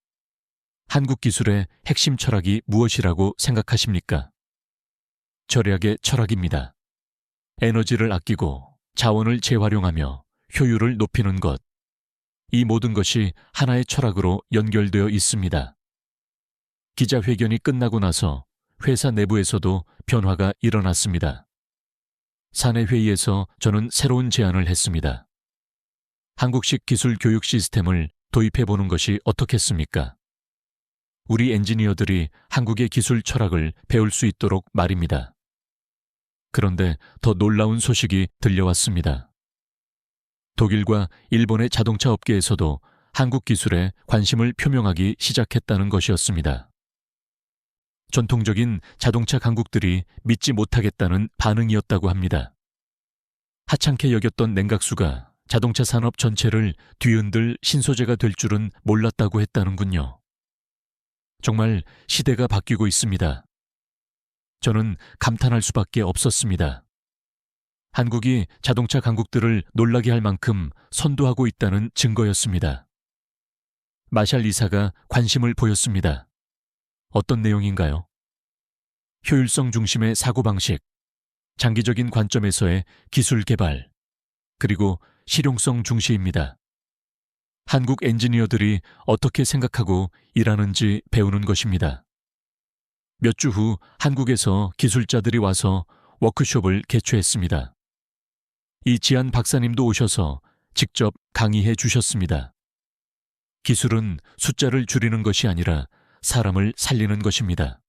한국 기술의 핵심 철학이 무엇이라고 생각하십니까? 절약의 철학입니다. 에너지를 아끼고 자원을 재활용하며 효율을 높이는 것. 이 모든 것이 하나의 철학으로 연결되어 있습니다. 기자회견이 끝나고 나서 회사 내부에서도 변화가 일어났습니다. 사내 회의에서 저는 새로운 제안을 했습니다. 한국식 기술 교육 시스템을 도입해보는 것이 어떻겠습니까? 우리 엔지니어들이 한국의 기술 철학을 배울 수 있도록 말입니다. 그런데 더 놀라운 소식이 들려왔습니다. 독일과 일본의 자동차 업계에서도 한국 기술에 관심을 표명하기 시작했다는 것이었습니다. 전통적인 자동차 강국들이 믿지 못하겠다는 반응이었다고 합니다. 하찮게 여겼던 냉각수가 자동차 산업 전체를 뒤흔들 신소재가 될 줄은 몰랐다고 했다는군요. 정말 시대가 바뀌고 있습니다. 저는 감탄할 수밖에 없었습니다. 한국이 자동차 강국들을 놀라게 할 만큼 선도하고 있다는 증거였습니다. 마샬 이사가 관심을 보였습니다. 어떤 내용인가요? 효율성 중심의 사고방식, 장기적인 관점에서의 기술 개발, 그리고 실용성 중시입니다. 한국 엔지니어들이 어떻게 생각하고 일하는지 배우는 것입니다. 몇 주 후 한국에서 기술자들이 와서 워크숍을 개최했습니다. 이지한 박사님도 오셔서 직접 강의해 주셨습니다. 기술은 숫자를 줄이는 것이 아니라 사람을 살리는 것입니다.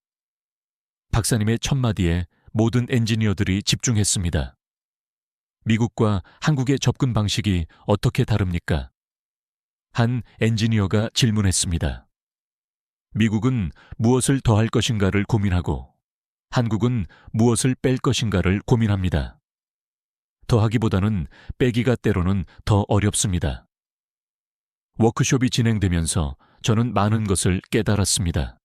박사님의 첫마디에 모든 엔지니어들이 집중했습니다. 미국과 한국의 접근 방식이 어떻게 다릅니까? 한 엔지니어가 질문했습니다. 미국은 무엇을 더할 것인가를 고민하고 한국은 무엇을 뺄 것인가를 고민합니다. 더하기보다는 빼기가 때로는 더 어렵습니다. 워크숍이 진행되면서 저는 많은 것을 깨달았습니다.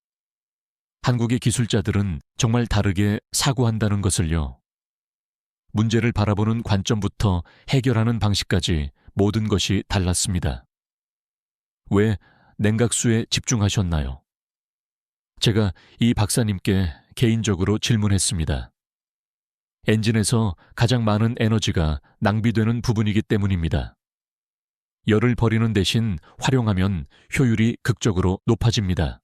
한국의 기술자들은 정말 다르게 사고한다는 것을요. 문제를 바라보는 관점부터 해결하는 방식까지 모든 것이 달랐습니다. 왜 냉각수에 집중하셨나요? 제가 이 박사님께 개인적으로 질문했습니다. 엔진에서 가장 많은 에너지가 낭비되는 부분이기 때문입니다. 열을 버리는 대신 활용하면 효율이 극적으로 높아집니다.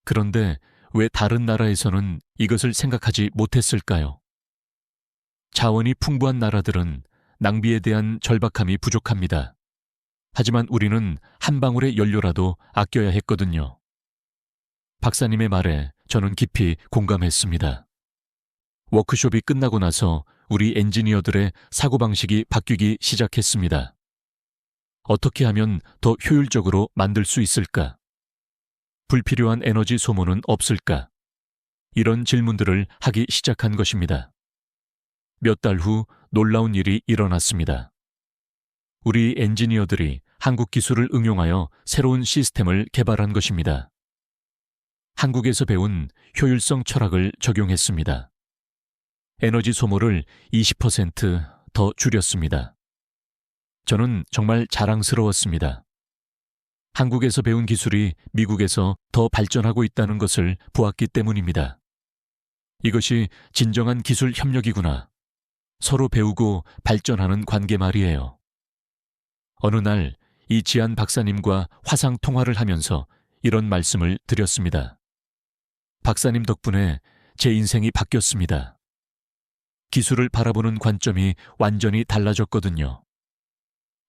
그런데 왜 다른 나라에서는 이것을 생각하지 못했을까요? 자원이 풍부한 나라들은 낭비에 대한 절박함이 부족합니다. 하지만 우리는 한 방울의 연료라도 아껴야 했거든요. 박사님의 말에 저는 깊이 공감했습니다. 워크숍이 끝나고 나서 우리 엔지니어들의 사고방식이 바뀌기 시작했습니다. 어떻게 하면 더 효율적으로 만들 수 있을까? 불필요한 에너지 소모는 없을까? 이런 질문들을 하기 시작한 것입니다. 몇 달 후 놀라운 일이 일어났습니다. 우리 엔지니어들이 한국 기술을 응용하여 새로운 시스템을 개발한 것입니다. 한국에서 배운 효율성 철학을 적용했습니다. 에너지 소모를 20% 더 줄였습니다. 저는 정말 자랑스러웠습니다. 한국에서 배운 기술이 미국에서 더 발전하고 있다는 것을 보았기 때문입니다. 이것이 진정한 기술 협력이구나. 서로 배우고 발전하는 관계 말이에요. 어느 날 이지한 박사님과 화상 통화를 하면서 이런 말씀을 드렸습니다. 박사님 덕분에 제 인생이 바뀌었습니다. 기술을 바라보는 관점이 완전히 달라졌거든요.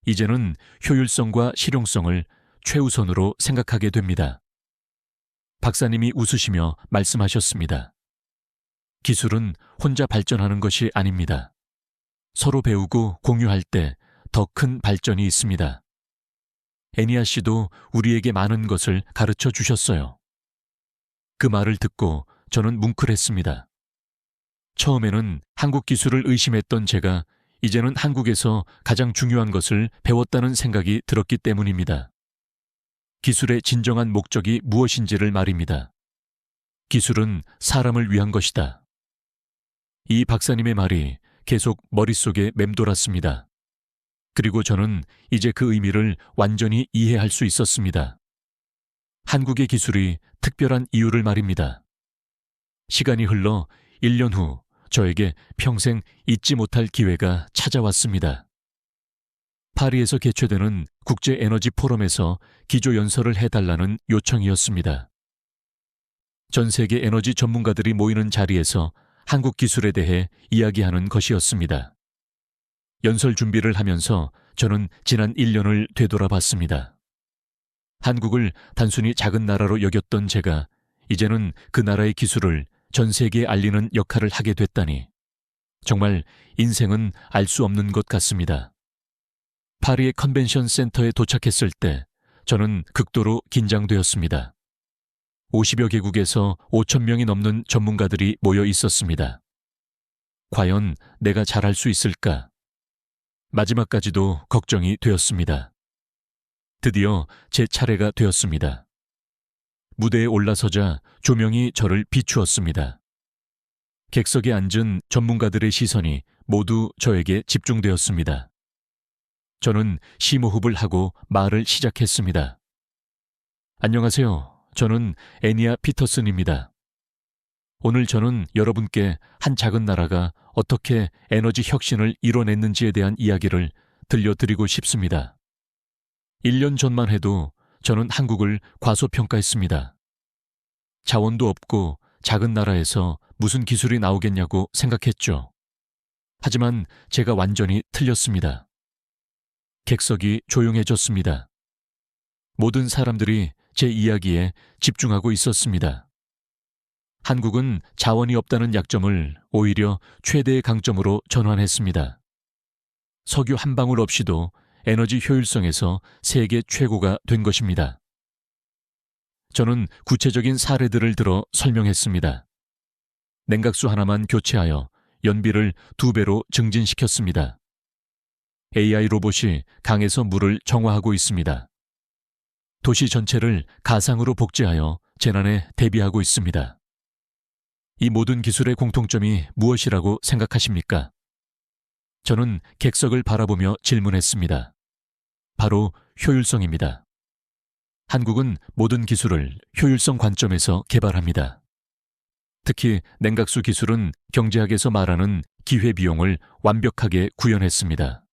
이제는 효율성과 실용성을 최우선으로 생각하게 됩니다. 박사님이 웃으시며 말씀하셨습니다. 기술은 혼자 발전하는 것이 아닙니다. 서로 배우고 공유할 때 더 큰 발전이 있습니다. 애니아 씨도 우리에게 많은 것을 가르쳐 주셨어요. 그 말을 듣고 저는 뭉클했습니다. 처음에는 한국 기술을 의심했던 제가 이제는 한국에서 가장 중요한 것을 배웠다는 생각이 들었기 때문입니다. 기술의 진정한 목적이 무엇인지를 말입니다. 기술은 사람을 위한 것이다. 이 박사님의 말이 계속 머릿속에 맴돌았습니다. 그리고 저는 이제 그 의미를 완전히 이해할 수 있었습니다. 한국의 기술이 특별한 이유를 말입니다. 시간이 흘러 1년 후 저에게 평생 잊지 못할 기회가 찾아왔습니다. 파리에서 개최되는 국제에너지 포럼에서 기조연설을 해달라는 요청이었습니다. 전 세계 에너지 전문가들이 모이는 자리에서 한국 기술에 대해 이야기하는 것이었습니다. 연설 준비를 하면서 저는 지난 1년을 되돌아봤습니다. 한국을 단순히 작은 나라로 여겼던 제가 이제는 그 나라의 기술을 전 세계에 알리는 역할을 하게 됐다니 정말 인생은 알 수 없는 것 같습니다. 파리의 컨벤션 센터에 도착했을 때 저는 극도로 긴장되었습니다. 50여 개국에서 5천 명이 넘는 전문가들이 모여 있었습니다. 과연 내가 잘할 수 있을까? 마지막까지도 걱정이 되었습니다. 드디어 제 차례가 되었습니다. 무대에 올라서자 조명이 저를 비추었습니다. 객석에 앉은 전문가들의 시선이 모두 저에게 집중되었습니다. 저는 심호흡을 하고 말을 시작했습니다. 안녕하세요. 저는 애니아 피터슨입니다. 오늘 저는 여러분께 한 작은 나라가 어떻게 에너지 혁신을 이뤄냈는지에 대한 이야기를 들려드리고 싶습니다. 1년 전만 해도 저는 한국을 과소평가했습니다. 자원도 없고 작은 나라에서 무슨 기술이 나오겠냐고 생각했죠. 하지만 제가 완전히 틀렸습니다. 객석이 조용해졌습니다. 모든 사람들이 제 이야기에 집중하고 있었습니다. 한국은 자원이 없다는 약점을 오히려 최대의 강점으로 전환했습니다. 석유 한 방울 없이도 에너지 효율성에서 세계 최고가 된 것입니다. 저는 구체적인 사례들을 들어 설명했습니다. 냉각수 하나만 교체하여 연비를 2배로 증진시켰습니다. AI 로봇이 강에서 물을 정화하고 있습니다. 도시 전체를 가상으로 복제하여 재난에 대비하고 있습니다. 이 모든 기술의 공통점이 무엇이라고 생각하십니까? 저는 객석을 바라보며 질문했습니다. 바로 효율성입니다. 한국은 모든 기술을 효율성 관점에서 개발합니다. 특히 냉각수 기술은 경제학에서 말하는 기회비용을 완벽하게 구현했습니다.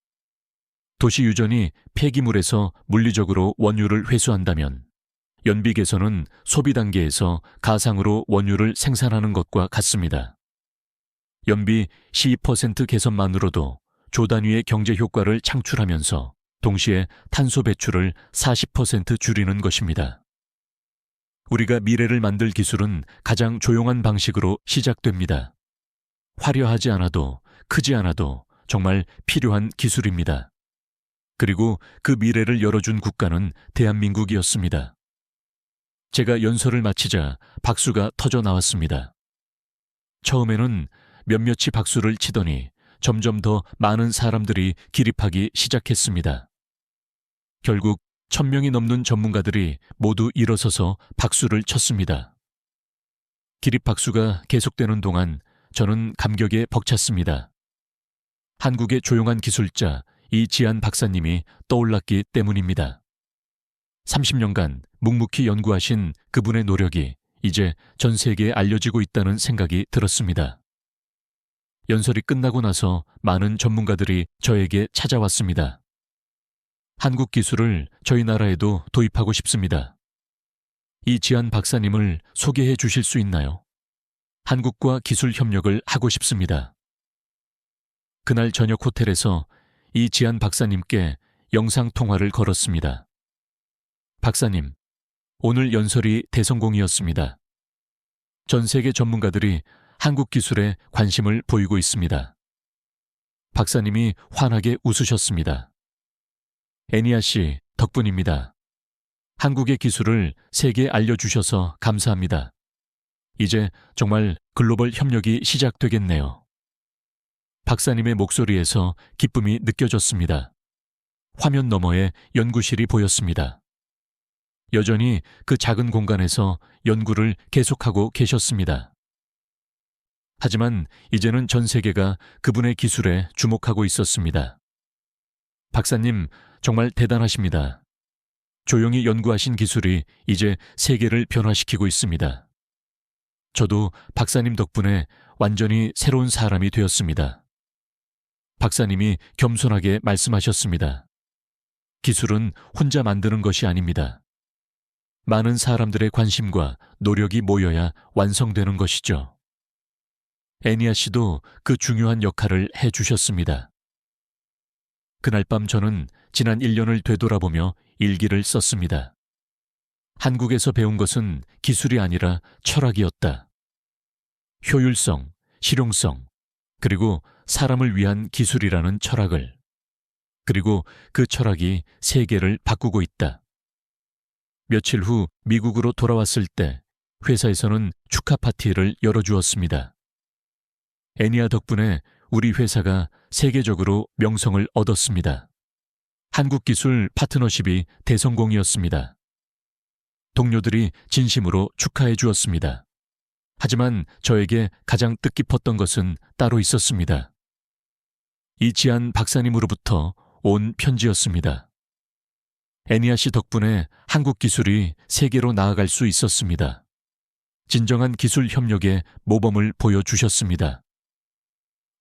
도시 유전이 폐기물에서 물리적으로 원유를 회수한다면 연비 개선은 소비 단계에서 가상으로 원유를 생산하는 것과 같습니다. 연비 12% 개선만으로도 조 단위의 경제 효과를 창출하면서 동시에 탄소 배출을 40% 줄이는 것입니다. 우리가 미래를 만들 기술은 가장 조용한 방식으로 시작됩니다. 화려하지 않아도 크지 않아도 정말 필요한 기술입니다. 그리고 그 미래를 열어준 국가는 대한민국이었습니다. 제가 연설을 마치자 박수가 터져 나왔습니다. 처음에는 몇몇이 박수를 치더니 점점 더 많은 사람들이 기립하기 시작했습니다. 결국 1000명이 넘는 전문가들이 모두 일어서서 박수를 쳤습니다. 기립 박수가 계속되는 동안 저는 감격에 벅찼습니다. 한국의 조용한 기술자 이지한 박사님이 떠올랐기 때문입니다. 30년간 묵묵히 연구하신 그분의 노력이 이제 전 세계에 알려지고 있다는 생각이 들었습니다. 연설이 끝나고 나서 많은 전문가들이 저에게 찾아왔습니다. 한국 기술을 저희 나라에도 도입하고 싶습니다. 이지한 박사님을 소개해 주실 수 있나요? 한국과 기술 협력을 하고 싶습니다. 그날 저녁 호텔에서 이지한 박사님께 영상통화를 걸었습니다. 박사님, 오늘 연설이 대성공이었습니다. 전 세계 전문가들이 한국 기술에 관심을 보이고 있습니다. 박사님이 환하게 웃으셨습니다. 애니아 씨 덕분입니다. 한국의 기술을 세계에 알려주셔서 감사합니다. 이제 정말 글로벌 협력이 시작되겠네요. 박사님의 목소리에서 기쁨이 느껴졌습니다. 화면 너머에 연구실이 보였습니다. 여전히 그 작은 공간에서 연구를 계속하고 계셨습니다. 하지만 이제는 전 세계가 그분의 기술에 주목하고 있었습니다. 박사님, 정말 대단하십니다. 조용히 연구하신 기술이 이제 세계를 변화시키고 있습니다. 저도 박사님 덕분에 완전히 새로운 사람이 되었습니다. 박사님이 겸손하게 말씀하셨습니다. 기술은 혼자 만드는 것이 아닙니다. 많은 사람들의 관심과 노력이 모여야 완성되는 것이죠. 애니아 씨도 그 중요한 역할을 해주셨습니다. 그날 밤 저는 지난 1년을 되돌아보며 일기를 썼습니다. 한국에서 배운 것은 기술이 아니라 철학이었다. 효율성, 실용성, 그리고 사람을 위한 기술이라는 철학을. 그리고 그 철학이 세계를 바꾸고 있다. 며칠 후 미국으로 돌아왔을 때 회사에서는 축하 파티를 열어주었습니다. 애니아 덕분에 우리 회사가 세계적으로 명성을 얻었습니다. 한국기술 파트너십이 대성공이었습니다. 동료들이 진심으로 축하해 주었습니다. 하지만 저에게 가장 뜻깊었던 것은 따로 있었습니다. 이지한 박사님으로부터 온 편지였습니다. 애니아 씨 덕분에 한국 기술이 세계로 나아갈 수 있었습니다. 진정한 기술 협력의 모범을 보여주셨습니다.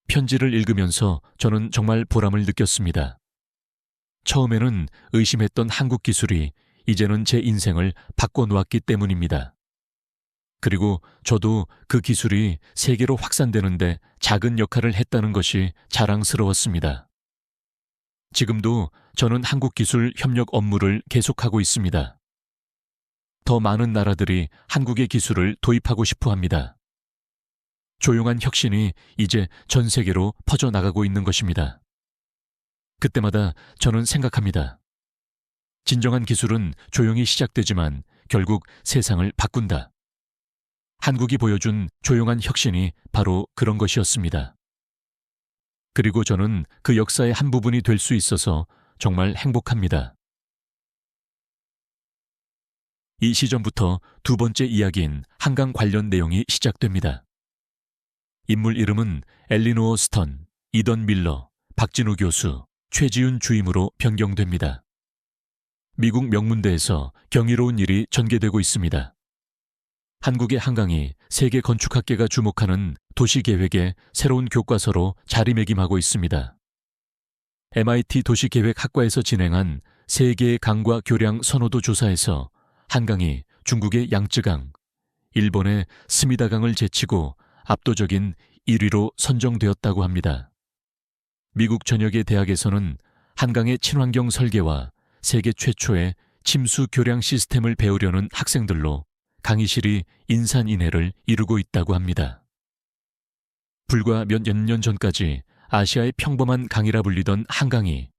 편지를 읽으면서 저는 정말 보람을 느꼈습니다. 처음에는 의심했던 한국 기술이 이제는 제 인생을 바꿔놓았기 때문입니다. 그리고 저도 그 기술이 세계로 확산되는데 작은 역할을 했다는 것이 자랑스러웠습니다. 지금도 저는 한국 기술 협력 업무를 계속하고 있습니다. 더 많은 나라들이 한국의 기술을 도입하고 싶어 합니다. 조용한 혁신이 이제 전 세계로 퍼져나가고 있는 것입니다. 그때마다 저는 생각합니다. 진정한 기술은 조용히 시작되지만 결국 세상을 바꾼다. 한국이 보여준 조용한 혁신이 바로 그런 것이었습니다. 그리고 저는 그 역사의 한 부분이 될 수 있어서 정말 행복합니다. 이 시점부터 두 번째 이야기인 한강 관련 내용이 시작됩니다. 인물 이름은 엘리노어 스턴, 이던 밀러, 박진우 교수, 최지윤 주임으로 변경됩니다. 미국 명문대에서 경이로운 일이 전개되고 있습니다. 한국의 한강이 세계 건축학계가 주목하는 도시계획의 새로운 교과서로 자리매김하고 있습니다. MIT 도시계획학과에서 진행한 세계의 강과 교량 선호도 조사에서 한강이 중국의 양쯔강, 일본의 스미다강을 제치고 압도적인 1위로 선정되었다고 합니다. 미국 전역의 대학에서는 한강의 친환경 설계와 세계 최초의 침수 교량 시스템을 배우려는 학생들로 강의실이 인산인해를 이루고 있다고 합니다. 불과 몇 년 전까지 아시아의 평범한 강이라 불리던 한강이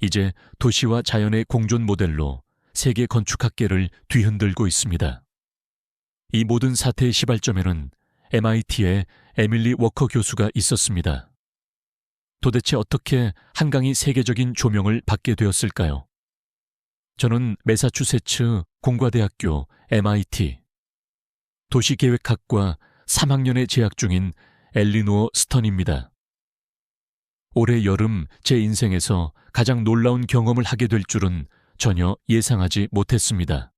이제 도시와 자연의 공존 모델로 세계 건축학계를 뒤흔들고 있습니다. 이 모든 사태의 시발점에는 MIT의 에밀리 워커 교수가 있었습니다. 도대체 어떻게 한강이 세계적인 조명을 받게 되었을까요? 저는 매사추세츠 공과대학교 MIT 도시계획학과 3학년에 재학 중인 엘리노어 스턴입니다. 올해 여름 제 인생에서 가장 놀라운 경험을 하게 될 줄은 전혀 예상하지 못했습니다.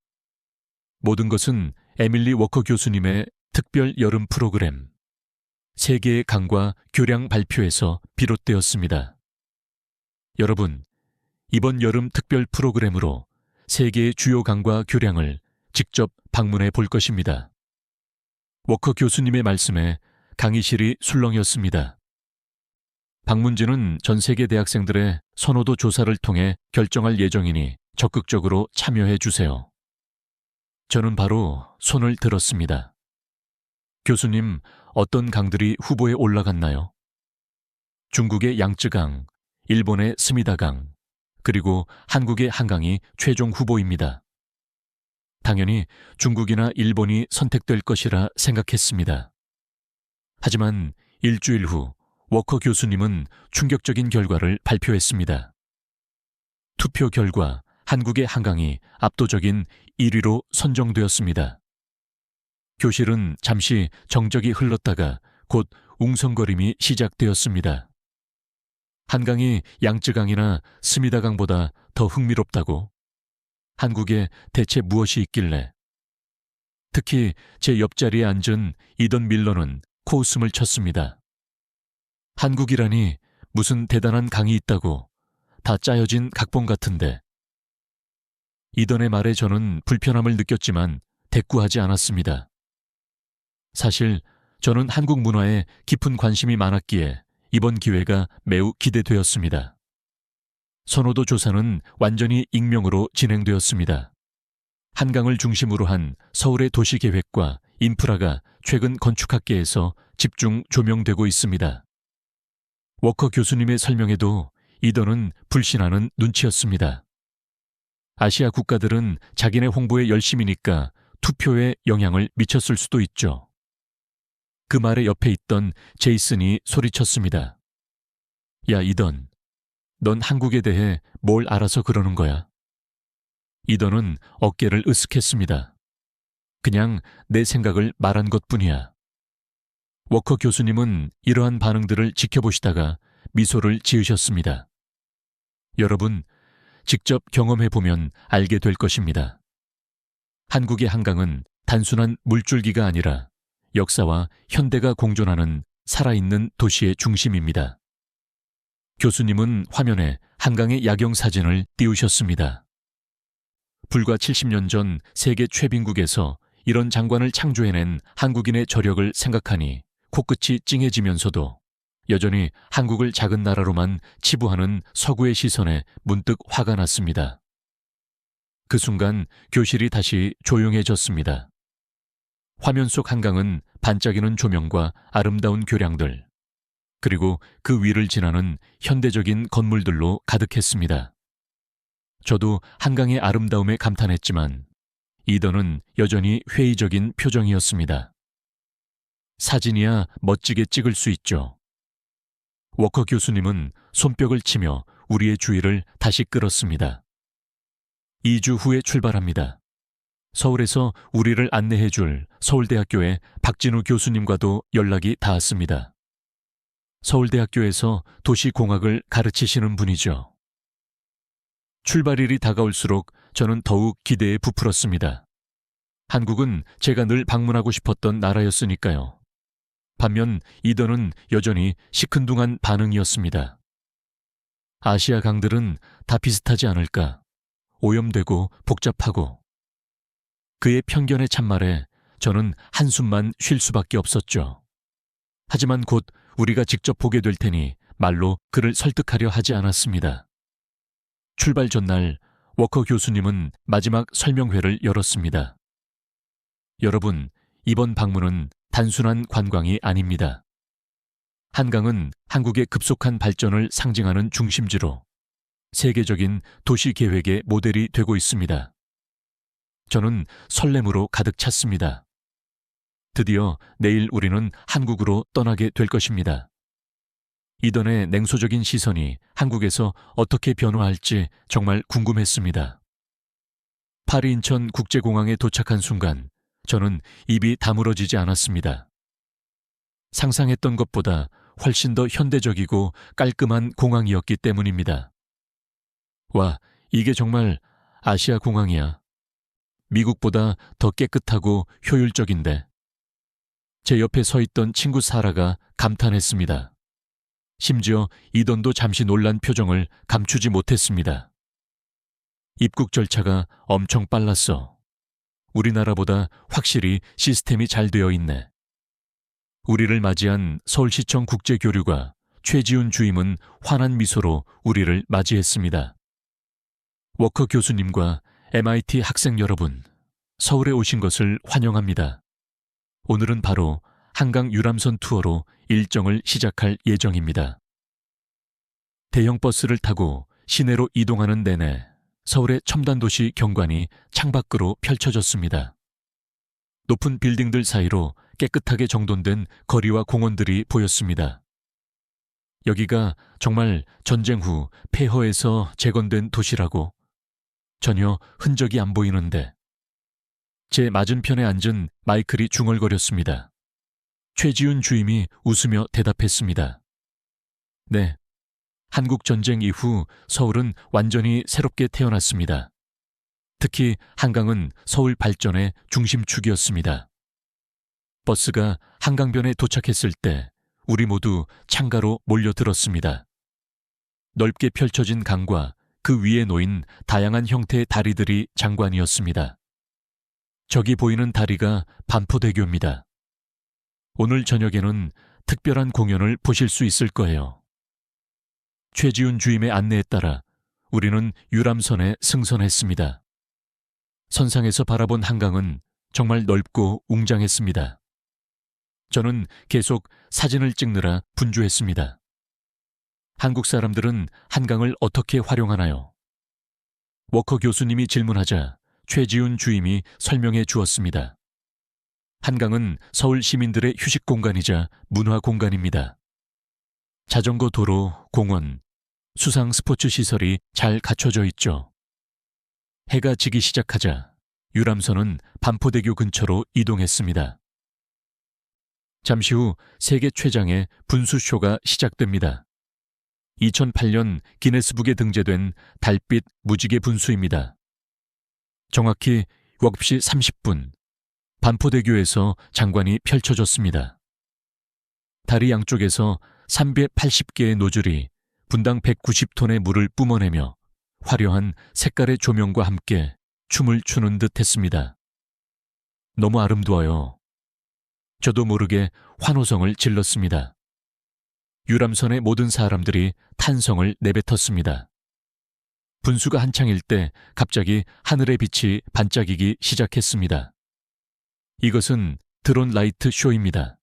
모든 것은 에밀리 워커 교수님의 특별 여름 프로그램 세계의 강과 교량 발표에서 비롯되었습니다. 여러분, 이번 여름 특별 프로그램으로 세계의 주요 강과 교량을 직접 방문해 볼 것입니다. 워커 교수님의 말씀에 강의실이 술렁이었습니다. 방문지는 전 세계 대학생들의 선호도 조사를 통해 결정할 예정이니 적극적으로 참여해 주세요. 저는 바로 손을 들었습니다. 교수님, 어떤 강들이 후보에 올라갔나요? 중국의 양쯔강, 일본의 스미다강, 그리고 한국의 한강이 최종 후보입니다. 당연히 중국이나 일본이 선택될 것이라 생각했습니다. 하지만 일주일 후 워커 교수님은 충격적인 결과를 발표했습니다. 투표 결과 한국의 한강이 압도적인 1위로 선정되었습니다. 교실은 잠시 정적이 흘렀다가 곧 웅성거림이 시작되었습니다. 한강이 양쯔강이나 스미다강보다 더 흥미롭다고? 한국에 대체 무엇이 있길래? 특히 제 옆자리에 앉은 이던 밀러는 코웃음을 쳤습니다. 한국이라니 무슨 대단한 강이 있다고, 다 짜여진 각본 같은데. 이던의 말에 저는 불편함을 느꼈지만 대꾸하지 않았습니다. 사실 저는 한국 문화에 깊은 관심이 많았기에 이번 기회가 매우 기대되었습니다. 선호도 조사는 완전히 익명으로 진행되었습니다. 한강을 중심으로 한 서울의 도시계획과 인프라가 최근 건축학계에서 집중 조명되고 있습니다. 워커 교수님의 설명에도 이던은 불신하는 눈치였습니다. 아시아 국가들은 자기네 홍보에 열심이니까 투표에 영향을 미쳤을 수도 있죠. 그 말의 옆에 있던 제이슨이 소리쳤습니다. 야, 이던. 넌 한국에 대해 뭘 알아서 그러는 거야? 이던은 어깨를 으쓱했습니다. 그냥 내 생각을 말한 것뿐이야. 워커 교수님은 이러한 반응들을 지켜보시다가 미소를 지으셨습니다. 여러분, 직접 경험해보면 알게 될 것입니다. 한국의 한강은 단순한 물줄기가 아니라 역사와 현대가 공존하는 살아있는 도시의 중심입니다. 교수님은 화면에 한강의 야경 사진을 띄우셨습니다. 불과 70년 전 세계 최빈국에서 이런 장관을 창조해낸 한국인의 저력을 생각하니 코끝이 찡해지면서도 여전히 한국을 작은 나라로만 치부하는 서구의 시선에 문득 화가 났습니다. 그 순간 교실이 다시 조용해졌습니다. 화면 속 한강은 반짝이는 조명과 아름다운 교량들, 그리고 그 위를 지나는 현대적인 건물들로 가득했습니다. 저도 한강의 아름다움에 감탄했지만 이던은 여전히 회의적인 표정이었습니다. 사진이야 멋지게 찍을 수 있죠. 워커 교수님은 손뼉을 치며 우리의 주의를 다시 끌었습니다. 2주 후에 출발합니다. 서울에서 우리를 안내해 줄 서울대학교의 박진우 교수님과도 연락이 닿았습니다. 서울대학교에서 도시공학을 가르치시는 분이죠. 출발일이 다가올수록 저는 더욱 기대에 부풀었습니다. 한국은 제가 늘 방문하고 싶었던 나라였으니까요. 반면 이던은 여전히 시큰둥한 반응이었습니다. 아시아 강들은 다 비슷하지 않을까? 오염되고 복잡하고. 그의 편견의 찬말에 저는 한숨만 쉴 수밖에 없었죠. 하지만 곧 우리가 직접 보게 될 테니 말로 그를 설득하려 하지 않았습니다. 출발 전날 워커 교수님은 마지막 설명회를 열었습니다. 여러분, 이번 방문은 단순한 관광이 아닙니다. 한강은 한국의 급속한 발전을 상징하는 중심지로 세계적인 도시 계획의 모델이 되고 있습니다. 저는 설렘으로 가득 찼습니다. 드디어 내일 우리는 한국으로 떠나게 될 것입니다. 이던의 냉소적인 시선이 한국에서 어떻게 변화할지 정말 궁금했습니다. 파리 인천 국제공항에 도착한 순간 저는 입이 다물어지지 않았습니다. 상상했던 것보다 훨씬 더 현대적이고 깔끔한 공항이었기 때문입니다. 와, 이게 정말 아시아 공항이야. 미국보다 더 깨끗하고 효율적인데. 제 옆에 서 있던 친구 사라가 감탄했습니다. 심지어 이던도 잠시 놀란 표정을 감추지 못했습니다. 입국 절차가 엄청 빨랐어. 우리나라보다 확실히 시스템이 잘 되어 있네. 우리를 맞이한 서울시청 국제교류과 최지훈 주임은 환한 미소로 우리를 맞이했습니다. 워커 교수님과 MIT 학생 여러분, 서울에 오신 것을 환영합니다. 오늘은 바로 한강 유람선 투어로 일정을 시작할 예정입니다. 대형 버스를 타고 시내로 이동하는 내내 서울의 첨단도시 경관이 창밖으로 펼쳐졌습니다. 높은 빌딩들 사이로 깨끗하게 정돈된 거리와 공원들이 보였습니다. 여기가 정말 전쟁 후 폐허에서 재건된 도시라고? 전혀 흔적이 안 보이는데. 제 맞은편에 앉은 마이클이 중얼거렸습니다. 최지훈 주임이 웃으며 대답했습니다. 네, 한국 전쟁 이후 서울은 완전히 새롭게 태어났습니다. 특히 한강은 서울 발전의 중심축이었습니다. 버스가 한강변에 도착했을 때 우리 모두 창가로 몰려들었습니다. 넓게 펼쳐진 강과 그 위에 놓인 다양한 형태의 다리들이 장관이었습니다. 저기 보이는 다리가 반포대교입니다. 오늘 저녁에는 특별한 공연을 보실 수 있을 거예요. 최지훈 주임의 안내에 따라 우리는 유람선에 승선했습니다. 선상에서 바라본 한강은 정말 넓고 웅장했습니다. 저는 계속 사진을 찍느라 분주했습니다. 한국 사람들은 한강을 어떻게 활용하나요? 워커 교수님이 질문하자 최지훈 주임이 설명해 주었습니다. 한강은 서울 시민들의 휴식 공간이자 문화 공간입니다. 자전거 도로, 공원, 수상 스포츠 시설이 잘 갖춰져 있죠. 해가 지기 시작하자 유람선은 반포대교 근처로 이동했습니다. 잠시 후 세계 최장의 분수쇼가 시작됩니다. 2008년 기네스북에 등재된 달빛 무지개 분수입니다. 정확히 7시 30분 반포대교에서 장관이 펼쳐졌습니다. 다리 양쪽에서 380개의 노즐이 분당 190톤의 물을 뿜어내며 화려한 색깔의 조명과 함께 춤을 추는 듯 했습니다. 너무 아름다워요. 저도 모르게 환호성을 질렀습니다. 유람선의 모든 사람들이 탄성을 내뱉었습니다. 분수가 한창일 때 갑자기 하늘의 빛이 반짝이기 시작했습니다. 이것은 드론 라이트 쇼입니다.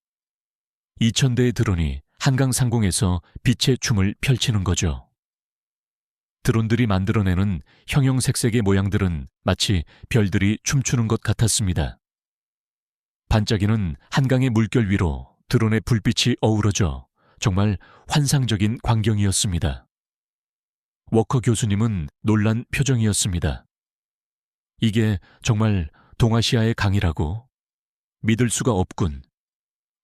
2000대의 드론이 한강 상공에서 빛의 춤을 펼치는 거죠. 드론들이 만들어내는 형형색색의 모양들은 마치 별들이 춤추는 것 같았습니다. 반짝이는 한강의 물결 위로 드론의 불빛이 어우러져 정말 환상적인 광경이었습니다. 워커 교수님은 놀란 표정이었습니다. 이게 정말 동아시아의 강이라고? 믿을 수가 없군.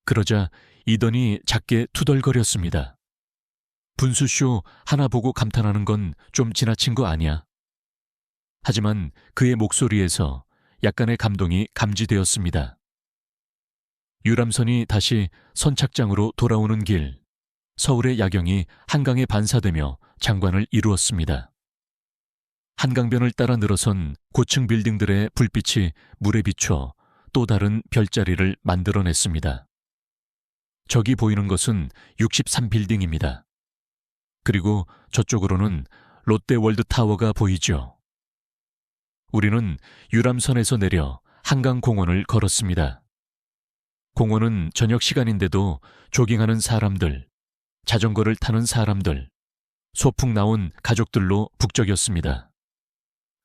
그러자 이던이 작게 투덜거렸습니다. 분수쇼 하나 보고 감탄하는 건 좀 지나친 거 아니야? 하지만 그의 목소리에서 약간의 감동이 감지되었습니다. 유람선이 다시 선착장으로 돌아오는 길, 서울의 야경이 한강에 반사되며 장관을 이루었습니다. 한강변을 따라 늘어선 고층 빌딩들의 불빛이 물에 비춰 또 다른 별자리를 만들어냈습니다. 저기 보이는 것은 63빌딩입니다. 그리고 저쪽으로는 롯데월드타워가 보이죠. 우리는 유람선에서 내려 한강공원을 걸었습니다. 공원은 저녁 시간인데도 조깅하는 사람들, 자전거를 타는 사람들, 소풍 나온 가족들로 북적였습니다.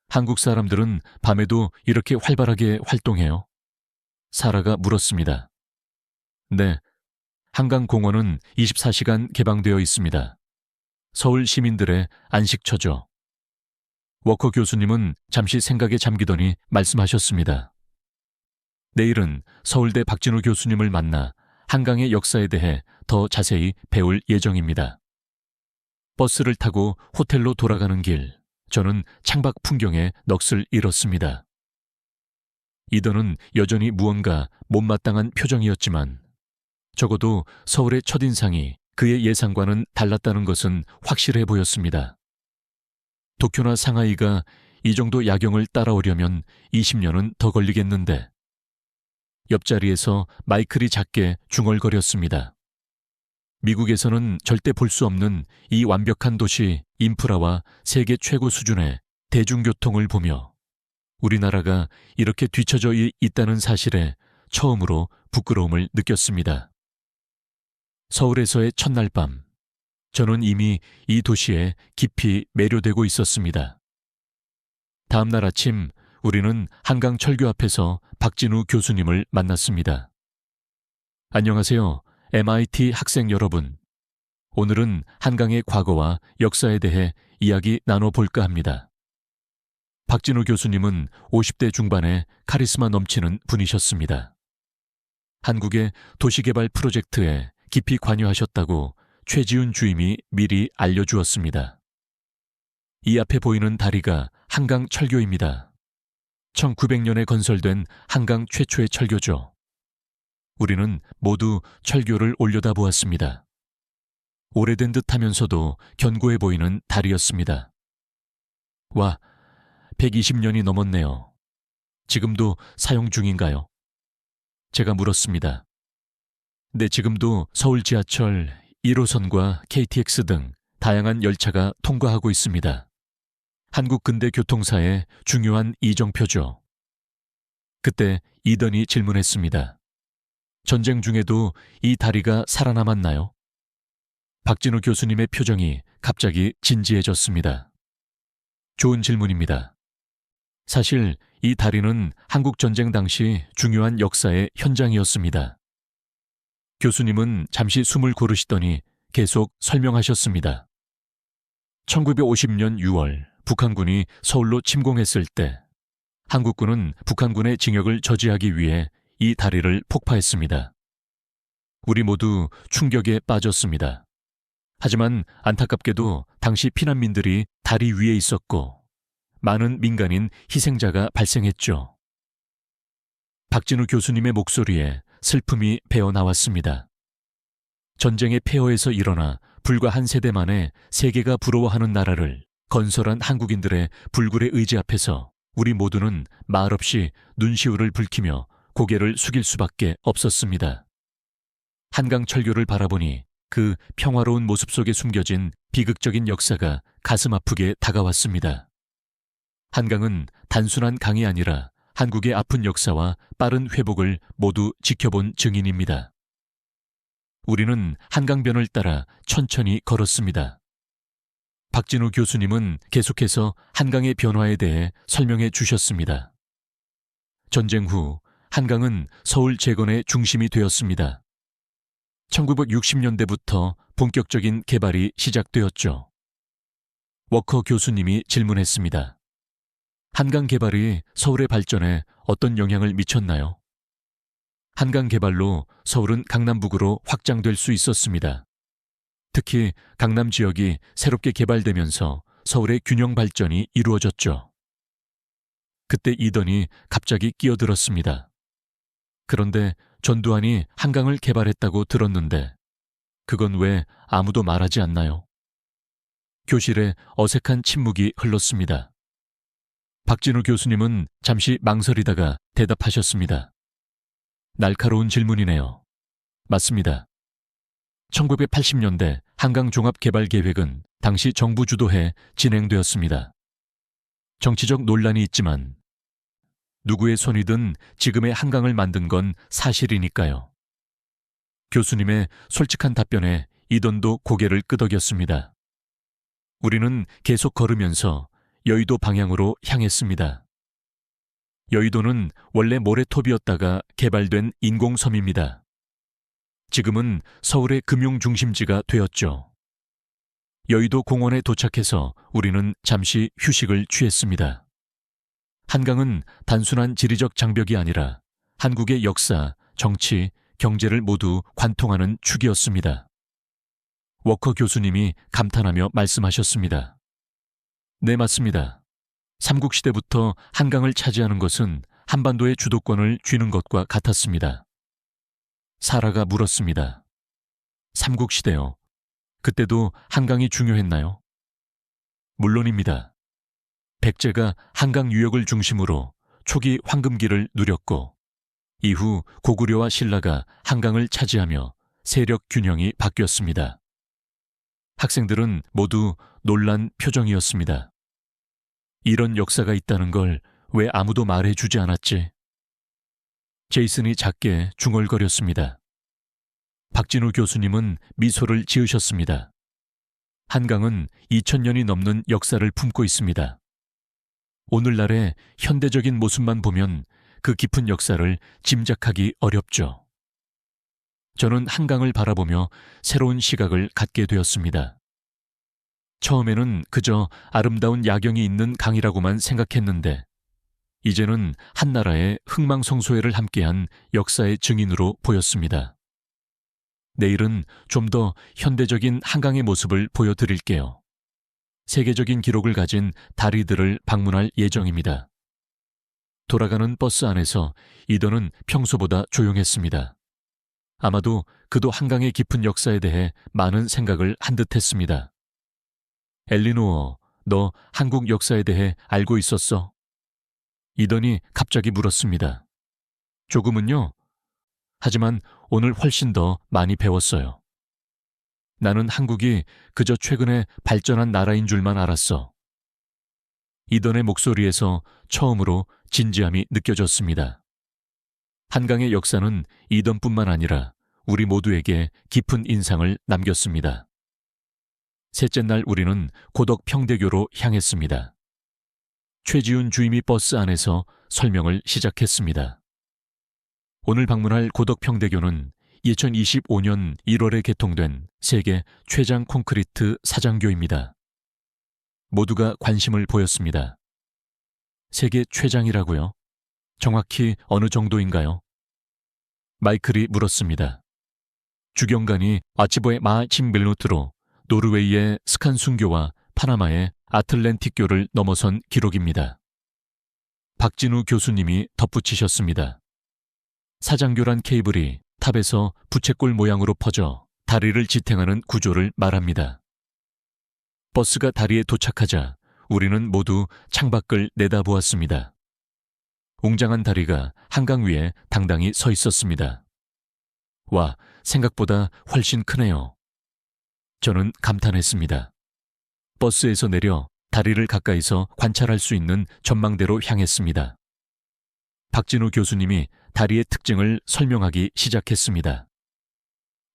한국 사람들은 밤에도 이렇게 활발하게 활동해요? 사라가 물었습니다. 네, 한강공원은 24시간 개방되어 있습니다. 서울 시민들의 안식처죠. 워커 교수님은 잠시 생각에 잠기더니 말씀하셨습니다. 내일은 서울대 박진우 교수님을 만나 한강의 역사에 대해 더 자세히 배울 예정입니다. 버스를 타고 호텔로 돌아가는 길, 저는 창밖 풍경에 넋을 잃었습니다. 이던은 여전히 무언가 못마땅한 표정이었지만 적어도 서울의 첫인상이 그의 예상과는 달랐다는 것은 확실해 보였습니다. 도쿄나 상하이가 이 정도 야경을 따라오려면 20년은 더 걸리겠는데. 옆자리에서 마이클이 작게 중얼거렸습니다. 미국에서는 절대 볼 수 없는 이 완벽한 도시 인프라와 세계 최고 수준의 대중교통을 보며 우리나라가 이렇게 뒤처져 있다는 사실에 처음으로 부끄러움을 느꼈습니다. 서울에서의 첫날 밤, 저는 이미 이 도시에 깊이 매료되고 있었습니다. 다음 날 아침 우리는 한강 철교 앞에서 박진우 교수님을 만났습니다. 안녕하세요, MIT 학생 여러분. 오늘은 한강의 과거와 역사에 대해 이야기 나눠볼까 합니다. 박진우 교수님은 50대 중반의 카리스마 넘치는 분이셨습니다. 한국의 도시개발 프로젝트에 깊이 관여하셨다고 최지훈 주임이 미리 알려주었습니다. 이 앞에 보이는 다리가 한강 철교입니다. 1900년에 건설된 한강 최초의 철교죠. 우리는 모두 철교를 올려다보았습니다. 오래된 듯 하면서도 견고해 보이는 다리였습니다. 와, 120년이 넘었네요. 지금도 사용 중인가요? 제가 물었습니다. 네, 지금도 서울 지하철 1호선과 KTX 등 다양한 열차가 통과하고 있습니다. 한국 근대 교통사의 중요한 이정표죠. 그때 이던이 질문했습니다. 전쟁 중에도 이 다리가 살아남았나요? 박진우 교수님의 표정이 갑자기 진지해졌습니다. 좋은 질문입니다. 사실 이 다리는 한국 전쟁 당시 중요한 역사의 현장이었습니다. 교수님은 잠시 숨을 고르시더니 계속 설명하셨습니다. 1950년 6월 북한군이 서울로 침공했을 때 한국군은 북한군의 진격을 저지하기 위해 이 다리를 폭파했습니다. 우리 모두 충격에 빠졌습니다. 하지만 안타깝게도 당시 피난민들이 다리 위에 있었고 많은 민간인 희생자가 발생했죠. 박진우 교수님의 목소리에 슬픔이 배어나왔습니다. 전쟁의 폐허에서 일어나 불과 한 세대 만에 세계가 부러워하는 나라를 건설한 한국인들의 불굴의 의지 앞에서 우리 모두는 말없이 눈시울을 붉히며 고개를 숙일 수밖에 없었습니다. 한강 철교를 바라보니 그 평화로운 모습 속에 숨겨진 비극적인 역사가 가슴 아프게 다가왔습니다. 한강은 단순한 강이 아니라 한국의 아픈 역사와 빠른 회복을 모두 지켜본 증인입니다. 우리는 한강변을 따라 천천히 걸었습니다. 박진우 교수님은 계속해서 한강의 변화에 대해 설명해 주셨습니다. 전쟁 후 한강은 서울 재건의 중심이 되었습니다. 1960년대부터 본격적인 개발이 시작되었죠. 워커 교수님이 질문했습니다. 한강 개발이 서울의 발전에 어떤 영향을 미쳤나요? 한강 개발로 서울은 강남북으로 확장될 수 있었습니다. 특히 강남 지역이 새롭게 개발되면서 서울의 균형 발전이 이루어졌죠. 그때 이던이 갑자기 끼어들었습니다. 그런데 전두환이 한강을 개발했다고 들었는데 그건 왜 아무도 말하지 않나요? 교실에 어색한 침묵이 흘렀습니다. 박진우 교수님은 잠시 망설이다가 대답하셨습니다. 날카로운 질문이네요. 맞습니다. 1980년대 한강종합개발계획은 당시 정부 주도해 진행되었습니다. 정치적 논란이 있지만 누구의 손이든 지금의 한강을 만든 건 사실이니까요. 교수님의 솔직한 답변에 이던도 고개를 끄덕였습니다. 우리는 계속 걸으면서 여의도 방향으로 향했습니다. 여의도는 원래 모래톱이었다가 개발된 인공섬입니다. 지금은 서울의 금융중심지가 되었죠. 여의도 공원에 도착해서 우리는 잠시 휴식을 취했습니다. 한강은 단순한 지리적 장벽이 아니라 한국의 역사, 정치, 경제를 모두 관통하는 축이었습니다. 워커 교수님이 감탄하며 말씀하셨습니다. 네, 맞습니다. 삼국시대부터 한강을 차지하는 것은 한반도의 주도권을 쥐는 것과 같았습니다. 사라가 물었습니다. 삼국시대요. 그때도 한강이 중요했나요? 물론입니다. 백제가 한강 유역을 중심으로 초기 황금기를 누렸고 이후 고구려와 신라가 한강을 차지하며 세력 균형이 바뀌었습니다. 학생들은 모두 놀란 표정이었습니다. 이런 역사가 있다는 걸 왜 아무도 말해주지 않았지? 제이슨이 작게 중얼거렸습니다. 박진우 교수님은 미소를 지으셨습니다. 한강은 2000년이 넘는 역사를 품고 있습니다. 오늘날의 현대적인 모습만 보면 그 깊은 역사를 짐작하기 어렵죠. 저는 한강을 바라보며 새로운 시각을 갖게 되었습니다. 처음에는 그저 아름다운 야경이 있는 강이라고만 생각했는데 이제는 한나라의 흥망성쇠를 함께한 역사의 증인으로 보였습니다. 내일은 좀 더 현대적인 한강의 모습을 보여드릴게요. 세계적인 기록을 가진 다리들을 방문할 예정입니다. 돌아가는 버스 안에서 이던은 평소보다 조용했습니다. 아마도 그도 한강의 깊은 역사에 대해 많은 생각을 한 듯했습니다. 엘리노어, 너 한국 역사에 대해 알고 있었어? 이던이 갑자기 물었습니다. 조금은요. 하지만 오늘 훨씬 더 많이 배웠어요. 나는 한국이 그저 최근에 발전한 나라인 줄만 알았어. 이던의 목소리에서 처음으로 진지함이 느껴졌습니다. 한강의 역사는 이던뿐만 아니라 우리 모두에게 깊은 인상을 남겼습니다. 셋째 날 우리는 고덕평대교로 향했습니다. 최지훈 주임이 버스 안에서 설명을 시작했습니다. 오늘 방문할 고덕평대교는 2025년 1월에 개통된 세계 최장 콘크리트 사장교입니다. 모두가 관심을 보였습니다. 세계 최장이라고요? 정확히 어느 정도인가요? 마이클이 물었습니다. 주경관이 아치보의 마침밀루트로 노르웨이의 스칸순교와 파나마의 아틀랜틱교를 넘어선 기록입니다. 박진우 교수님이 덧붙이셨습니다. 사장교란 케이블이 탑에서 부채꼴 모양으로 퍼져 다리를 지탱하는 구조를 말합니다. 버스가 다리에 도착하자 우리는 모두 창밖을 내다보았습니다. 웅장한 다리가 한강 위에 당당히 서 있었습니다. 와, 생각보다 훨씬 크네요. 저는 감탄했습니다. 버스에서 내려 다리를 가까이서 관찰할 수 있는 전망대로 향했습니다. 박진우 교수님이 다리의 특징을 설명하기 시작했습니다.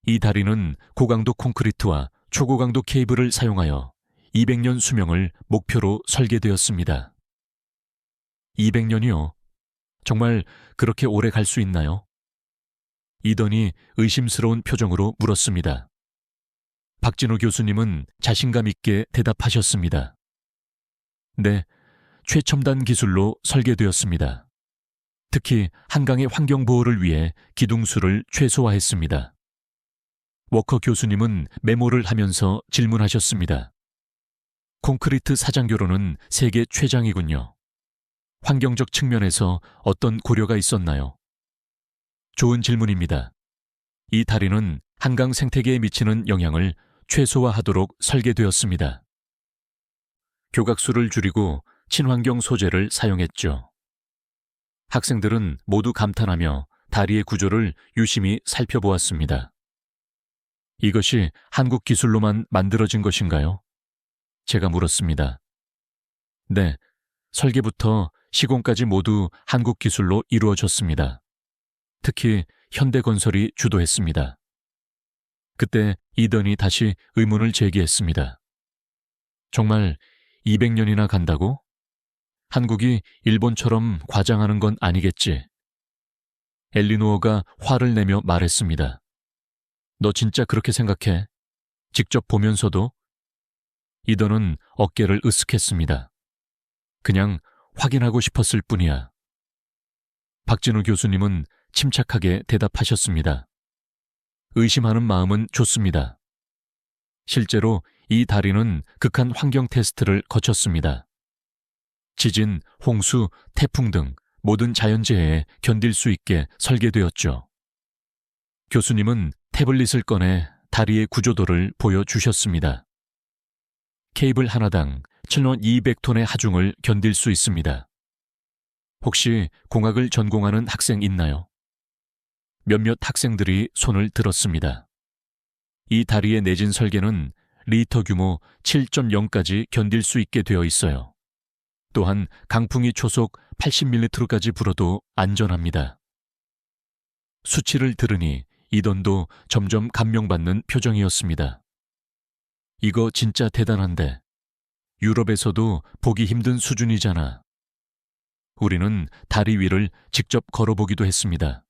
이 다리는 고강도 콘크리트와 초고강도 케이블을 사용하여 200년 수명을 목표로 설계되었습니다. 200년이요? 정말 그렇게 오래 갈 수 있나요? 이던이 의심스러운 표정으로 물었습니다. 박진호 교수님은 자신감 있게 대답하셨습니다. 네, 최첨단 기술로 설계되었습니다. 특히 한강의 환경보호를 위해 기둥수를 최소화했습니다. 워커 교수님은 메모를 하면서 질문하셨습니다. 콘크리트 사장교로는 세계 최장이군요. 환경적 측면에서 어떤 고려가 있었나요? 좋은 질문입니다. 이 다리는 한강 생태계에 미치는 영향을 최소화하도록 설계되었습니다. 교각수를 줄이고 친환경 소재를 사용했죠. 학생들은 모두 감탄하며 다리의 구조를 유심히 살펴보았습니다. 이것이 한국 기술로만 만들어진 것인가요? 제가 물었습니다. 네, 설계부터 시공까지 모두 한국 기술로 이루어졌습니다. 특히 현대건설이 주도했습니다. 그때 이던이 다시 의문을 제기했습니다. 정말 200년이나 간다고? 한국이 일본처럼 과장하는 건 아니겠지? 엘리노어가 화를 내며 말했습니다. 너 진짜 그렇게 생각해? 직접 보면서도? 이던은 어깨를 으쓱했습니다. 그냥 확인하고 싶었을 뿐이야. 박진우 교수님은 침착하게 대답하셨습니다. 의심하는 마음은 좋습니다. 실제로 이 다리는 극한 환경 테스트를 거쳤습니다. 지진, 홍수, 태풍 등 모든 자연재해에 견딜 수 있게 설계되었죠. 교수님은 태블릿을 꺼내 다리의 구조도를 보여주셨습니다. 케이블 하나당 7,200톤의 하중을 견딜 수 있습니다. 혹시 공학을 전공하는 학생 있나요? 몇몇 학생들이 손을 들었습니다. 이 다리의 내진 설계는 리터 규모 7.0까지 견딜 수 있게 되어 있어요. 또한 강풍이 초속 80m까지 불어도 안전합니다. 수치를 들으니 이던도 점점 감명받는 표정이었습니다. 이거 진짜 대단한데 유럽에서도 보기 힘든 수준이잖아. 우리는 다리 위를 직접 걸어보기도 했습니다.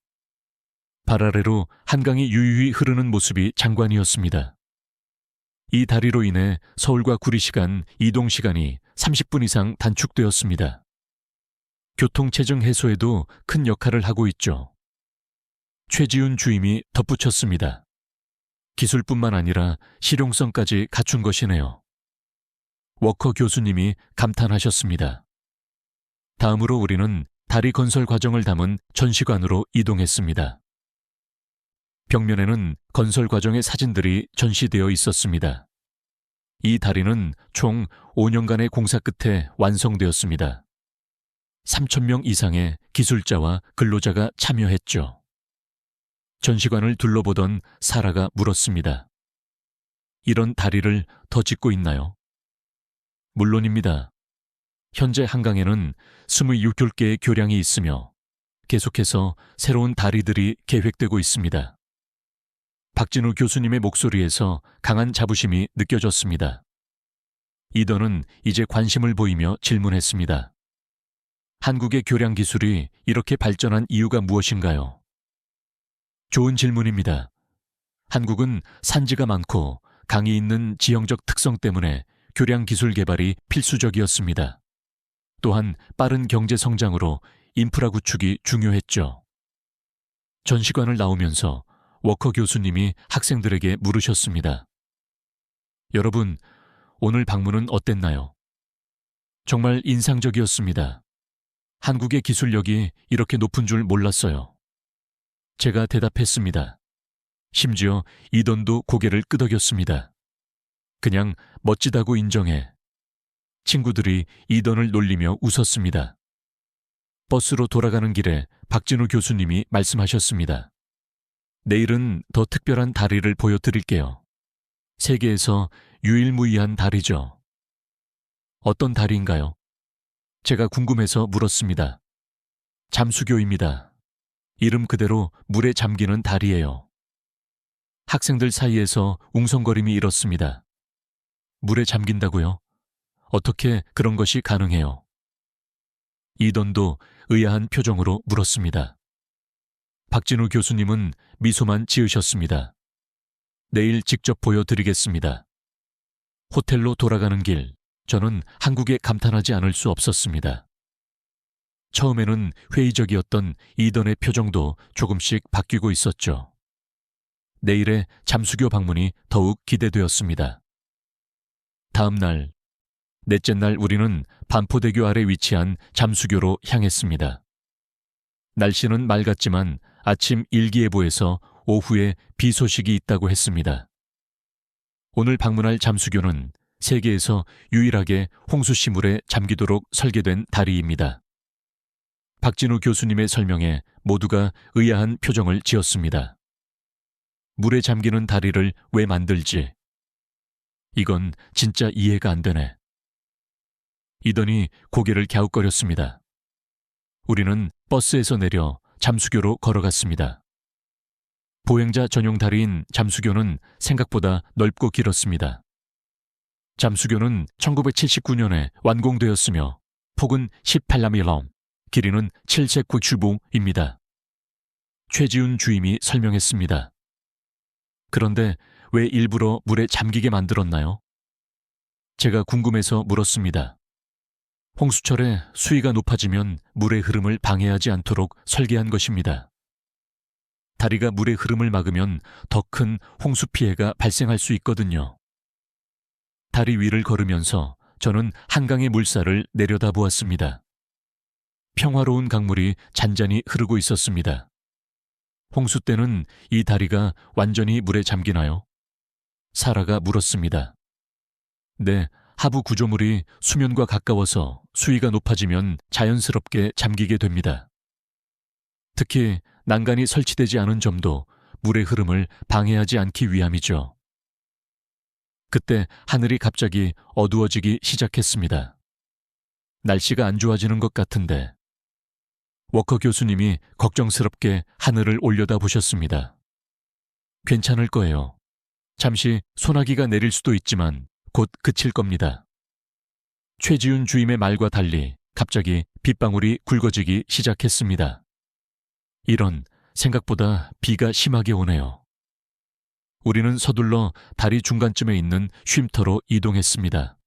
발 아래로 한강이 유유히 흐르는 모습이 장관이었습니다. 이 다리로 인해 서울과 구리시 간 이동 시간이 30분 이상 단축되었습니다. 교통체증 해소에도 큰 역할을 하고 있죠. 최지훈 주임이 덧붙였습니다. 기술뿐만 아니라 실용성까지 갖춘 것이네요. 워커 교수님이 감탄하셨습니다. 다음으로 우리는 다리 건설 과정을 담은 전시관으로 이동했습니다. 벽면에는 건설 과정의 사진들이 전시되어 있었습니다. 이 다리는 총 5년간의 공사 끝에 완성되었습니다. 3,000명 이상의 기술자와 근로자가 참여했죠. 전시관을 둘러보던 사라가 물었습니다. 이런 다리를 더 짓고 있나요? 물론입니다. 현재 한강에는 26개의 교량이 있으며 계속해서 새로운 다리들이 계획되고 있습니다. 박진우 교수님의 목소리에서 강한 자부심이 느껴졌습니다. 이던은 이제 관심을 보이며 질문했습니다. 한국의 교량 기술이 이렇게 발전한 이유가 무엇인가요? 좋은 질문입니다. 한국은 산지가 많고 강이 있는 지형적 특성 때문에 교량 기술 개발이 필수적이었습니다. 또한 빠른 경제 성장으로 인프라 구축이 중요했죠. 전시관을 나오면서 워커 교수님이 학생들에게 물으셨습니다. 여러분, 오늘 방문은 어땠나요? 정말 인상적이었습니다. 한국의 기술력이 이렇게 높은 줄 몰랐어요. 제가 대답했습니다. 심지어 이던도 고개를 끄덕였습니다. 그냥 멋지다고 인정해. 친구들이 이던을 놀리며 웃었습니다. 버스로 돌아가는 길에 박진우 교수님이 말씀하셨습니다. 내일은 더 특별한 다리를 보여드릴게요. 세계에서 유일무이한 다리죠. 어떤 다리인가요? 제가 궁금해서 물었습니다. 잠수교입니다. 이름 그대로 물에 잠기는 다리예요. 학생들 사이에서 웅성거림이 일었습니다. 물에 잠긴다고요? 어떻게 그런 것이 가능해요? 이던도 의아한 표정으로 물었습니다. 박진우 교수님은 미소만 지으셨습니다. 내일 직접 보여드리겠습니다. 호텔로 돌아가는 길, 저는 한국에 감탄하지 않을 수 없었습니다. 처음에는 회의적이었던 이던의 표정도 조금씩 바뀌고 있었죠. 내일의 잠수교 방문이 더욱 기대되었습니다. 다음 날, 넷째 날 우리는 반포대교 아래 위치한 잠수교로 향했습니다. 날씨는 맑았지만 아침 일기예보에서 오후에 비 소식이 있다고 했습니다. 오늘 방문할 잠수교는 세계에서 유일하게 홍수시 물에 잠기도록 설계된 다리입니다. 박진우 교수님의 설명에 모두가 의아한 표정을 지었습니다. 물에 잠기는 다리를 왜 만들지? 이건 진짜 이해가 안 되네. 이더니 고개를 갸웃거렸습니다. 우리는 버스에서 내려 잠수교로 걸어갔습니다. 보행자 전용 다리인 잠수교는 생각보다 넓고 길었습니다. 잠수교는 1979년에 완공되었으며 폭은 18m, 길이는 795입니다. 최지훈 주임이 설명했습니다. 그런데 왜 일부러 물에 잠기게 만들었나요? 제가 궁금해서 물었습니다. 홍수철에 수위가 높아지면 물의 흐름을 방해하지 않도록 설계한 것입니다. 다리가 물의 흐름을 막으면 더 큰 홍수 피해가 발생할 수 있거든요. 다리 위를 걸으면서 저는 한강의 물살을 내려다보았습니다. 평화로운 강물이 잔잔히 흐르고 있었습니다. 홍수 때는 이 다리가 완전히 물에 잠기나요? 사라가 물었습니다. 네, 하부 구조물이 수면과 가까워서 수위가 높아지면 자연스럽게 잠기게 됩니다. 특히 난간이 설치되지 않은 점도 물의 흐름을 방해하지 않기 위함이죠. 그때 하늘이 갑자기 어두워지기 시작했습니다. 날씨가 안 좋아지는 것 같은데. 워커 교수님이 걱정스럽게 하늘을 올려다보셨습니다. 괜찮을 거예요. 잠시 소나기가 내릴 수도 있지만 곧 그칠 겁니다. 최지훈 주임의 말과 달리 갑자기 빗방울이 굵어지기 시작했습니다. 이런, 생각보다 비가 심하게 오네요. 우리는 서둘러 다리 중간쯤에 있는 쉼터로 이동했습니다.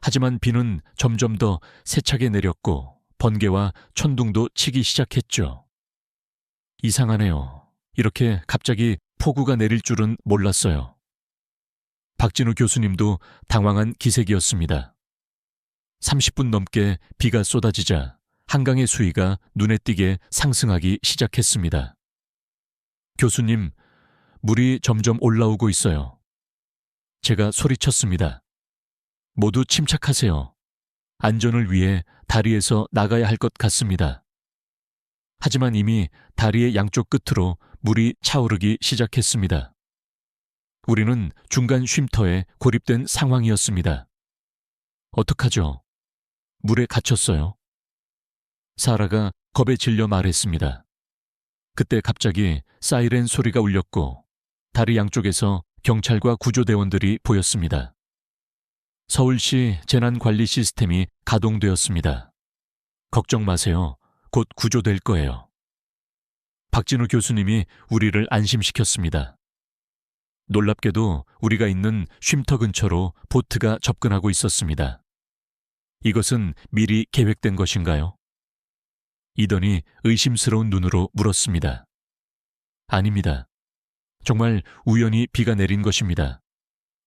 하지만 비는 점점 더 세차게 내렸고 번개와 천둥도 치기 시작했죠. 이상하네요. 이렇게 갑자기 폭우가 내릴 줄은 몰랐어요. 박진우 교수님도 당황한 기색이었습니다. 30분 넘게 비가 쏟아지자 한강의 수위가 눈에 띄게 상승하기 시작했습니다. 교수님, 물이 점점 올라오고 있어요. 제가 소리쳤습니다. 모두 침착하세요. 안전을 위해 다리에서 나가야 할 것 같습니다. 하지만 이미 다리의 양쪽 끝으로 물이 차오르기 시작했습니다. 우리는 중간 쉼터에 고립된 상황이었습니다. 어떡하죠? 물에 갇혔어요. 사라가 겁에 질려 말했습니다. 그때 갑자기 사이렌 소리가 울렸고 다리 양쪽에서 경찰과 구조대원들이 보였습니다. 서울시 재난관리 시스템이 가동되었습니다. 걱정 마세요. 곧 구조될 거예요. 박진우 교수님이 우리를 안심시켰습니다. 놀랍게도 우리가 있는 쉼터 근처로 보트가 접근하고 있었습니다. 이것은 미리 계획된 것인가요? 이더니 의심스러운 눈으로 물었습니다. 아닙니다. 정말 우연히 비가 내린 것입니다.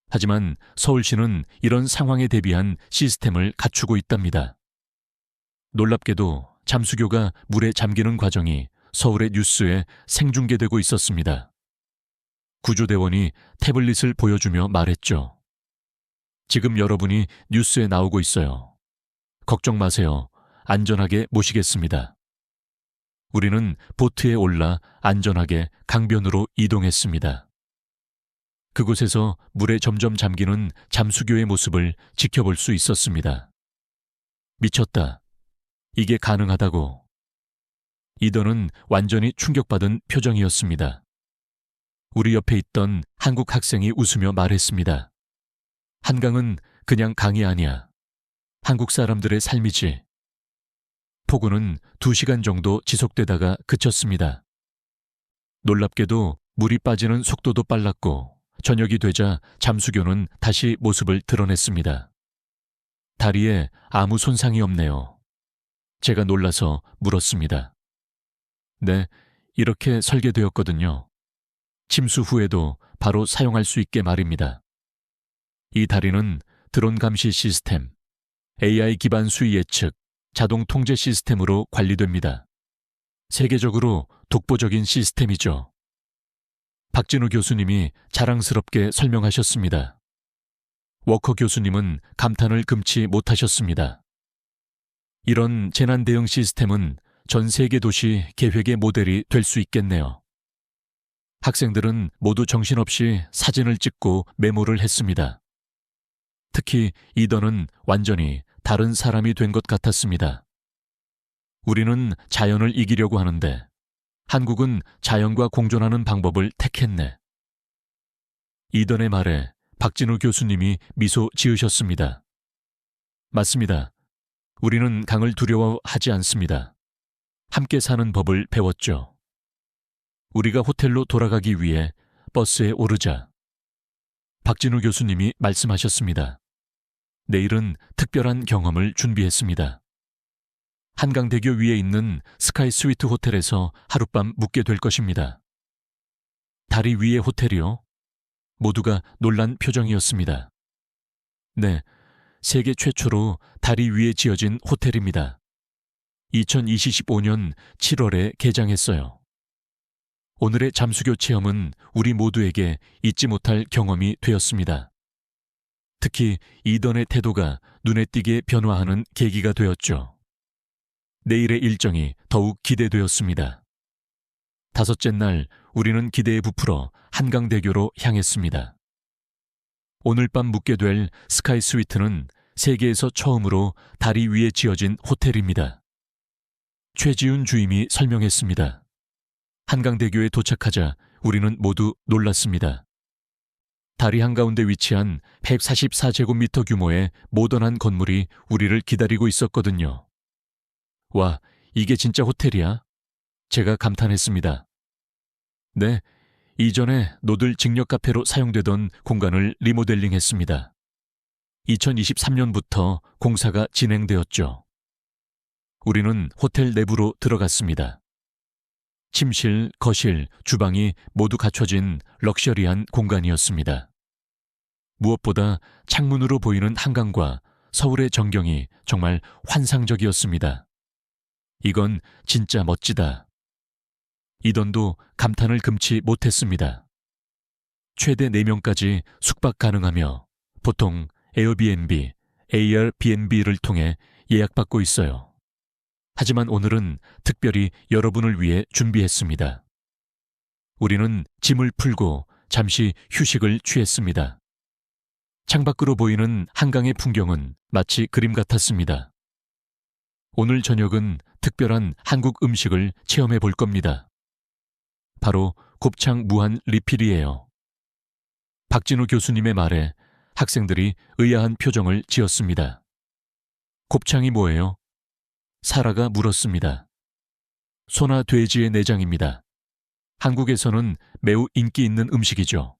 하지만 서울시는 이런 상황에 대비한 시스템을 갖추고 있답니다. 놀랍게도 잠수교가 물에 잠기는 과정이 서울의 뉴스에 생중계되고 있었습니다. 구조대원이 태블릿을 보여주며 말했죠. 지금 여러분이 뉴스에 나오고 있어요. 걱정 마세요. 안전하게 모시겠습니다. 우리는 보트에 올라 안전하게 강변으로 이동했습니다. 그곳에서 물에 점점 잠기는 잠수교의 모습을 지켜볼 수 있었습니다. 미쳤다. 이게 가능하다고. 이던은 완전히 충격받은 표정이었습니다. 우리 옆에 있던 한국 학생이 웃으며 말했습니다. 한강은 그냥 강이 아니야. 한국 사람들의 삶이지. 폭우는 2시간 정도 지속되다가 그쳤습니다. 놀랍게도 물이 빠지는 속도도 빨랐고 저녁이 되자 잠수교는 다시 모습을 드러냈습니다. 다리에 아무 손상이 없네요. 제가 놀라서 물었습니다. 네, 이렇게 설계되었거든요. 침수 후에도 바로 사용할 수 있게 말입니다. 이 다리는 드론 감시 시스템, AI 기반 수위 예측, 자동 통제 시스템으로 관리됩니다. 세계적으로 독보적인 시스템이죠. 박진우 교수님이 자랑스럽게 설명하셨습니다. 워커 교수님은 감탄을 금치 못하셨습니다. 이런 재난 대응 시스템은 전 세계 도시 계획의 모델이 될 수 있겠네요. 학생들은 모두 정신없이 사진을 찍고 메모를 했습니다. 특히 이던은 완전히 다른 사람이 된 것 같았습니다. 우리는 자연을 이기려고 하는데 한국은 자연과 공존하는 방법을 택했네. 이던의 말에 박진우 교수님이 미소 지으셨습니다. 맞습니다. 우리는 강을 두려워하지 않습니다. 함께 사는 법을 배웠죠. 우리가 호텔로 돌아가기 위해 버스에 오르자 박진우 교수님이 말씀하셨습니다. 내일은 특별한 경험을 준비했습니다. 한강대교 위에 있는 스카이 스위트 호텔에서 하룻밤 묵게 될 것입니다. 다리 위의 호텔이요? 모두가 놀란 표정이었습니다. 네, 세계 최초로 다리 위에 지어진 호텔입니다. 2025년 7월에 개장했어요. 오늘의 잠수교 체험은 우리 모두에게 잊지 못할 경험이 되었습니다. 특히 이던의 태도가 눈에 띄게 변화하는 계기가 되었죠. 내일의 일정이 더욱 기대되었습니다. 5째 날 우리는 기대에 부풀어 한강대교로 향했습니다. 오늘 밤 묵게 될 스카이 스위트는 세계에서 처음으로 다리 위에 지어진 호텔입니다. 최지훈 주임이 설명했습니다. 한강대교에 도착하자 우리는 모두 놀랐습니다. 다리 한가운데 위치한 144제곱미터 규모의 모던한 건물이 우리를 기다리고 있었거든요. 와, 이게 진짜 호텔이야? 제가 감탄했습니다. 네, 이전에 노들 직력 카페로 사용되던 공간을 리모델링했습니다. 2023년부터 공사가 진행되었죠. 우리는 호텔 내부로 들어갔습니다. 침실, 거실, 주방이 모두 갖춰진 럭셔리한 공간이었습니다. 무엇보다 창문으로 보이는 한강과 서울의 전경이 정말 환상적이었습니다. 이건 진짜 멋지다. 이던도 감탄을 금치 못했습니다. 최대 4명까지 숙박 가능하며 보통 에어비앤비, AirBNB를 통해 예약받고 있어요. 하지만 오늘은 특별히 여러분을 위해 준비했습니다. 우리는 짐을 풀고 잠시 휴식을 취했습니다. 창밖으로 보이는 한강의 풍경은 마치 그림 같았습니다. 오늘 저녁은 특별한 한국 음식을 체험해 볼 겁니다. 바로 곱창 무한 리필이에요. 박진우 교수님의 말에 학생들이 의아한 표정을 지었습니다. 곱창이 뭐예요? 사라가 물었습니다. 소나 돼지의 내장입니다. 한국에서는 매우 인기 있는 음식이죠.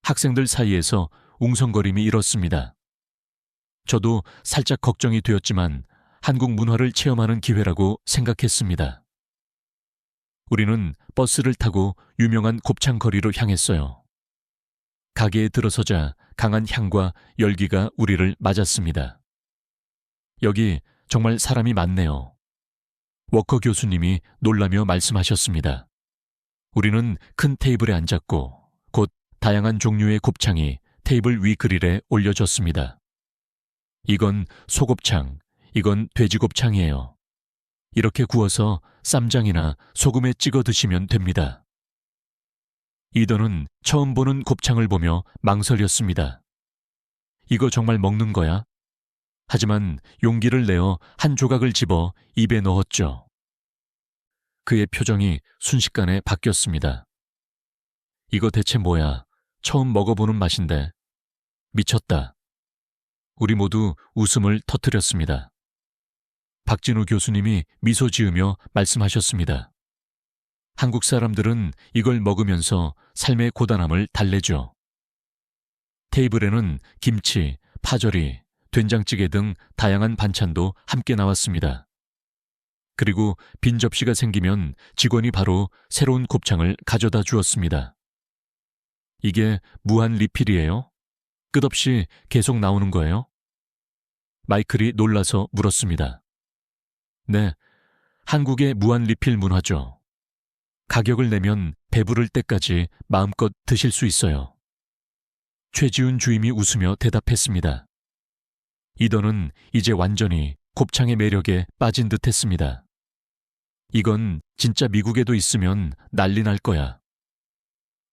학생들 사이에서 웅성거림이 일었습니다. 저도 살짝 걱정이 되었지만 한국 문화를 체험하는 기회라고 생각했습니다. 우리는 버스를 타고 유명한 곱창 거리로 향했어요. 가게에 들어서자 강한 향과 열기가 우리를 맞았습니다. 여기 정말 사람이 많네요. 워커 교수님이 놀라며 말씀하셨습니다. 우리는 큰 테이블에 앉았고 다양한 종류의 곱창이 테이블 위 그릴에 올려졌습니다. 이건 소곱창, 이건 돼지곱창이에요. 이렇게 구워서 쌈장이나 소금에 찍어 드시면 됩니다. 이던은 처음 보는 곱창을 보며 망설였습니다. 이거 정말 먹는 거야? 하지만 용기를 내어 한 조각을 집어 입에 넣었죠. 그의 표정이 순식간에 바뀌었습니다. 이거 대체 뭐야? 처음 먹어보는 맛인데. 미쳤다. 우리 모두 웃음을 터뜨렸습니다. 박진우 교수님이 미소 지으며 말씀하셨습니다. 한국 사람들은 이걸 먹으면서 삶의 고단함을 달래죠. 테이블에는 김치, 파절이, 된장찌개 등 다양한 반찬도 함께 나왔습니다. 그리고 빈 접시가 생기면 직원이 바로 새로운 곱창을 가져다 주었습니다. 이게 무한 리필이에요? 끝없이 계속 나오는 거예요? 마이클이 놀라서 물었습니다. 네, 한국의 무한 리필 문화죠. 가격을 내면 배부를 때까지 마음껏 드실 수 있어요. 최지훈 주임이 웃으며 대답했습니다. 이던은 이제 완전히 곱창의 매력에 빠진 듯 했습니다. 이건 진짜 미국에도 있으면 난리 날 거야.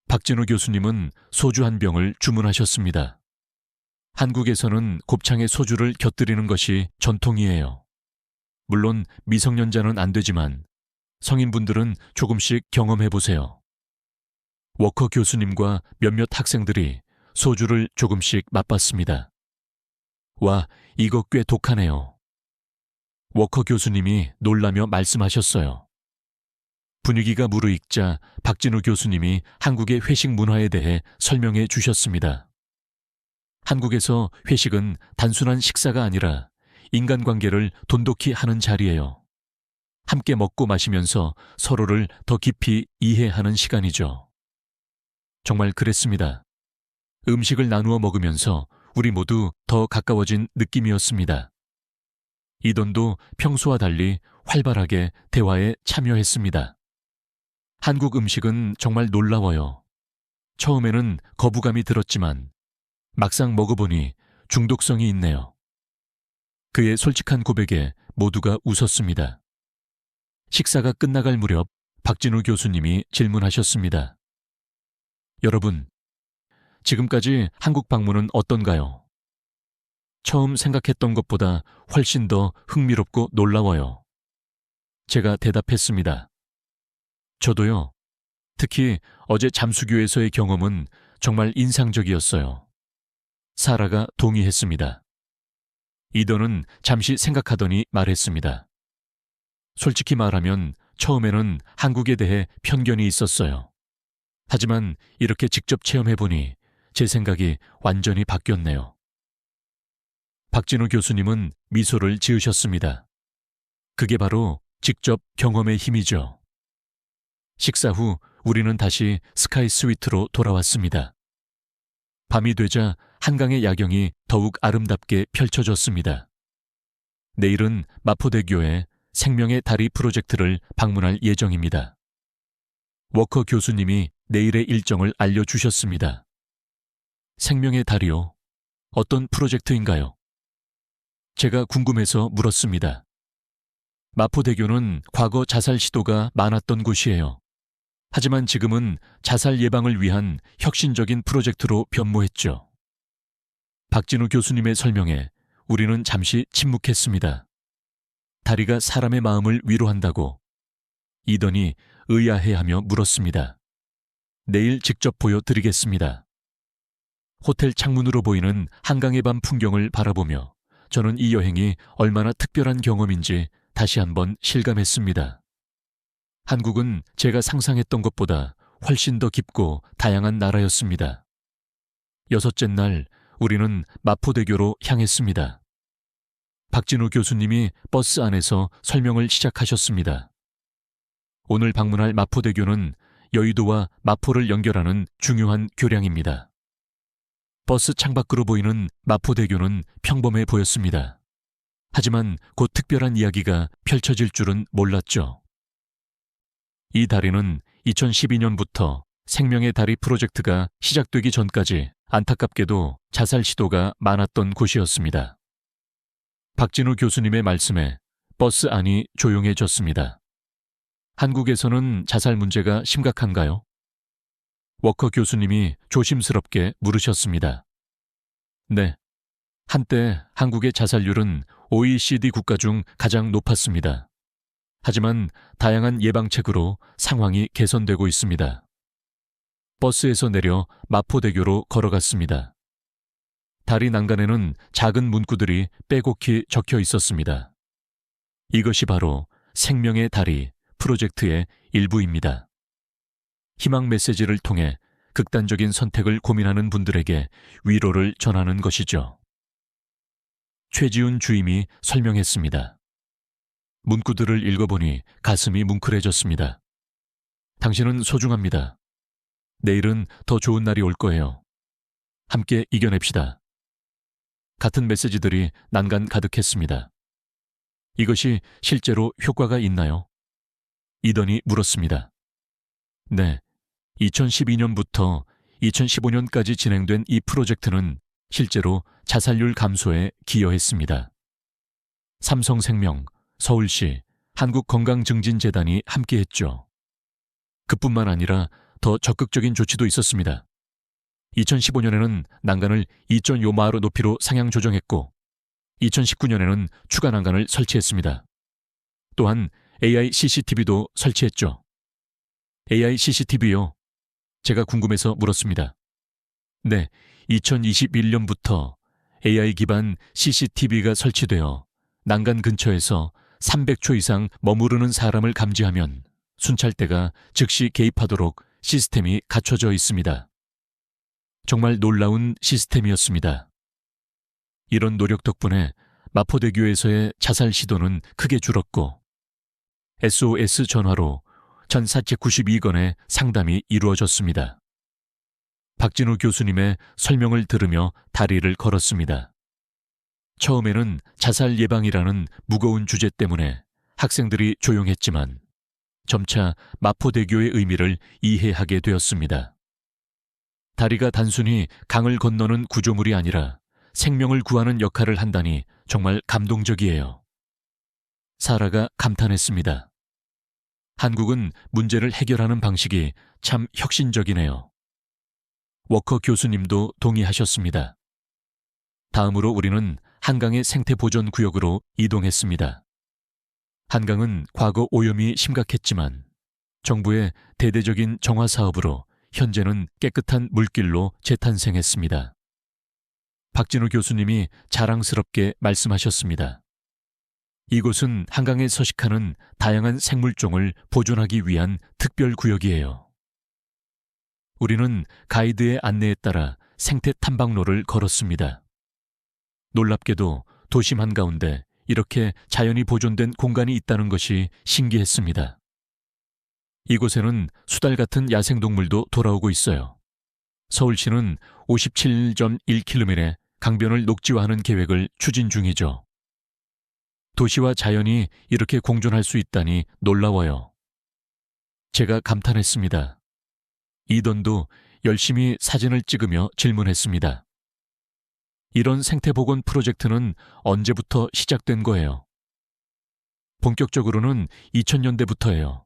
박진우 교수님은 소주 한 병을 주문하셨습니다. 한국에서는 곱창에 소주를 곁들이는 것이 전통이에요. 물론 미성년자는 안 되지만 성인분들은 조금씩 경험해보세요. 워커 교수님과 몇몇 학생들이 소주를 조금씩 맛봤습니다. 와, 이거 꽤 독하네요. 워커 교수님이 놀라며 말씀하셨어요. 분위기가 무르익자 박진우 교수님이 한국의 회식 문화에 대해 설명해 주셨습니다. 한국에서 회식은 단순한 식사가 아니라 인간관계를 돈독히 하는 자리예요. 함께 먹고 마시면서 서로를 더 깊이 이해하는 시간이죠. 정말 그랬습니다. 음식을 나누어 먹으면서 우리 모두 더 가까워진 느낌이었습니다. 이던도 평소와 달리 활발하게 대화에 참여했습니다. 한국 음식은 정말 놀라워요. 처음에는 거부감이 들었지만 막상 먹어보니 중독성이 있네요. 그의 솔직한 고백에 모두가 웃었습니다. 식사가 끝나갈 무렵 박진우 교수님이 질문하셨습니다. 여러분, 지금까지 한국 방문은 어떤가요? 처음 생각했던 것보다 훨씬 더 흥미롭고 놀라워요. 제가 대답했습니다. 저도요. 특히 어제 잠수교에서의 경험은 정말 인상적이었어요. 사라가 동의했습니다. 이던은 잠시 생각하더니 말했습니다. 솔직히 말하면 처음에는 한국에 대해 편견이 있었어요. 하지만 이렇게 직접 체험해보니 제 생각이 완전히 바뀌었네요. 박진우 교수님은 미소를 지으셨습니다. 그게 바로 직접 경험의 힘이죠. 식사 후 우리는 다시 스카이 스위트로 돌아왔습니다. 밤이 되자 한강의 야경이 더욱 아름답게 펼쳐졌습니다. 내일은 마포대교에 생명의 다리 프로젝트를 방문할 예정입니다. 워커 교수님이 내일의 일정을 알려주셨습니다. 생명의 다리요? 어떤 프로젝트인가요? 제가 궁금해서 물었습니다. 마포대교는 과거 자살 시도가 많았던 곳이에요. 하지만 지금은 자살 예방을 위한 혁신적인 프로젝트로 변모했죠. 박진우 교수님의 설명에 우리는 잠시 침묵했습니다. 다리가 사람의 마음을 위로한다고 이더니 의아해하며 물었습니다. 내일 직접 보여드리겠습니다. 호텔 창문으로 보이는 한강의 밤 풍경을 바라보며 저는 이 여행이 얼마나 특별한 경험인지 다시 한번 실감했습니다. 한국은 제가 상상했던 것보다 훨씬 더 깊고 다양한 나라였습니다. 여섯째 날 우리는 마포대교로 향했습니다. 박진우 교수님이 버스 안에서 설명을 시작하셨습니다. 오늘 방문할 마포대교는 여의도와 마포를 연결하는 중요한 교량입니다. 버스 창밖으로 보이는 마포대교는 평범해 보였습니다. 하지만 곧 특별한 이야기가 펼쳐질 줄은 몰랐죠. 이 다리는 2012년부터 생명의 다리 프로젝트가 시작되기 전까지 안타깝게도 자살 시도가 많았던 곳이었습니다. 박진우 교수님의 말씀에 버스 안이 조용해졌습니다. 한국에서는 자살 문제가 심각한가요? 워커 교수님이 조심스럽게 물으셨습니다. 네. 한때 한국의 자살률은 OECD 국가 중 가장 높았습니다. 하지만 다양한 예방책으로 상황이 개선되고 있습니다. 버스에서 내려 마포대교로 걸어갔습니다. 다리 난간에는 작은 문구들이 빼곡히 적혀 있었습니다. 이것이 바로 생명의 다리 프로젝트의 일부입니다. 희망 메시지를 통해 극단적인 선택을 고민하는 분들에게 위로를 전하는 것이죠. 최지훈 주임이 설명했습니다. 문구들을 읽어보니 가슴이 뭉클해졌습니다. 당신은 소중합니다. 내일은 더 좋은 날이 올 거예요. 함께 이겨냅시다. 같은 메시지들이 난간 가득했습니다. 이것이 실제로 효과가 있나요? 이던이 물었습니다. 네, 2012년부터 2015년까지 진행된 이 프로젝트는 실제로 자살률 감소에 기여했습니다. 삼성생명, 서울시, 한국건강증진재단이 함께했죠. 그뿐만 아니라 더 적극적인 조치도 있었습니다. 2015년에는 난간을 2.5마로 높이로 상향 조정했고 2019년에는 추가 난간을 설치했습니다. 또한 AI CCTV도 설치했죠. AI CCTV요? 제가 궁금해서 물었습니다. 네, 2021년부터 AI 기반 CCTV가 설치되어 난간 근처에서 300초 이상 머무르는 사람을 감지하면 순찰대가 즉시 개입하도록 시스템이 갖춰져 있습니다. 정말 놀라운 시스템이었습니다. 이런 노력 덕분에 마포대교에서의 자살 시도는 크게 줄었고 SOS 전화로 1492건의 상담이 이루어졌습니다. 박진우 교수님의 설명을 들으며 다리를 걸었습니다. 처음에는 자살 예방이라는 무거운 주제 때문에 학생들이 조용했지만 점차 마포대교의 의미를 이해하게 되었습니다. 다리가 단순히 강을 건너는 구조물이 아니라 생명을 구하는 역할을 한다니 정말 감동적이에요. 사라가 감탄했습니다. 한국은 문제를 해결하는 방식이 참 혁신적이네요. 워커 교수님도 동의하셨습니다. 다음으로 우리는 한강의 생태보전 구역으로 이동했습니다. 한강은 과거 오염이 심각했지만 정부의 대대적인 정화 사업으로 현재는 깨끗한 물길로 재탄생했습니다. 박진우 교수님이 자랑스럽게 말씀하셨습니다. 이곳은 한강에 서식하는 다양한 생물종을 보존하기 위한 특별 구역이에요. 우리는 가이드의 안내에 따라 생태 탐방로를 걸었습니다. 놀랍게도 도심 한가운데 이렇게 자연이 보존된 공간이 있다는 것이 신기했습니다. 이곳에는 수달 같은 야생동물도 돌아오고 있어요. 서울시는 57.1km의 강변을 녹지화하는 계획을 추진 중이죠. 도시와 자연이 이렇게 공존할 수 있다니 놀라워요. 제가 감탄했습니다. 이던도 열심히 사진을 찍으며 질문했습니다. 이런 생태복원 프로젝트는 언제부터 시작된 거예요? 본격적으로는 2000년대부터예요.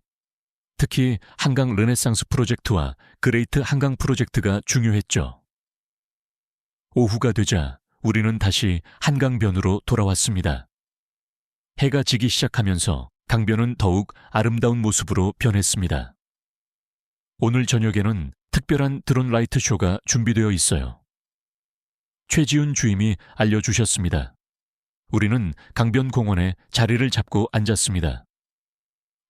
특히 한강 르네상스 프로젝트와 그레이트 한강 프로젝트가 중요했죠. 오후가 되자 우리는 다시 한강변으로 돌아왔습니다. 해가 지기 시작하면서 강변은 더욱 아름다운 모습으로 변했습니다. 오늘 저녁에는 특별한 드론 라이트 쇼가 준비되어 있어요. 최지훈 주임이 알려주셨습니다. 우리는 강변 공원에 자리를 잡고 앉았습니다.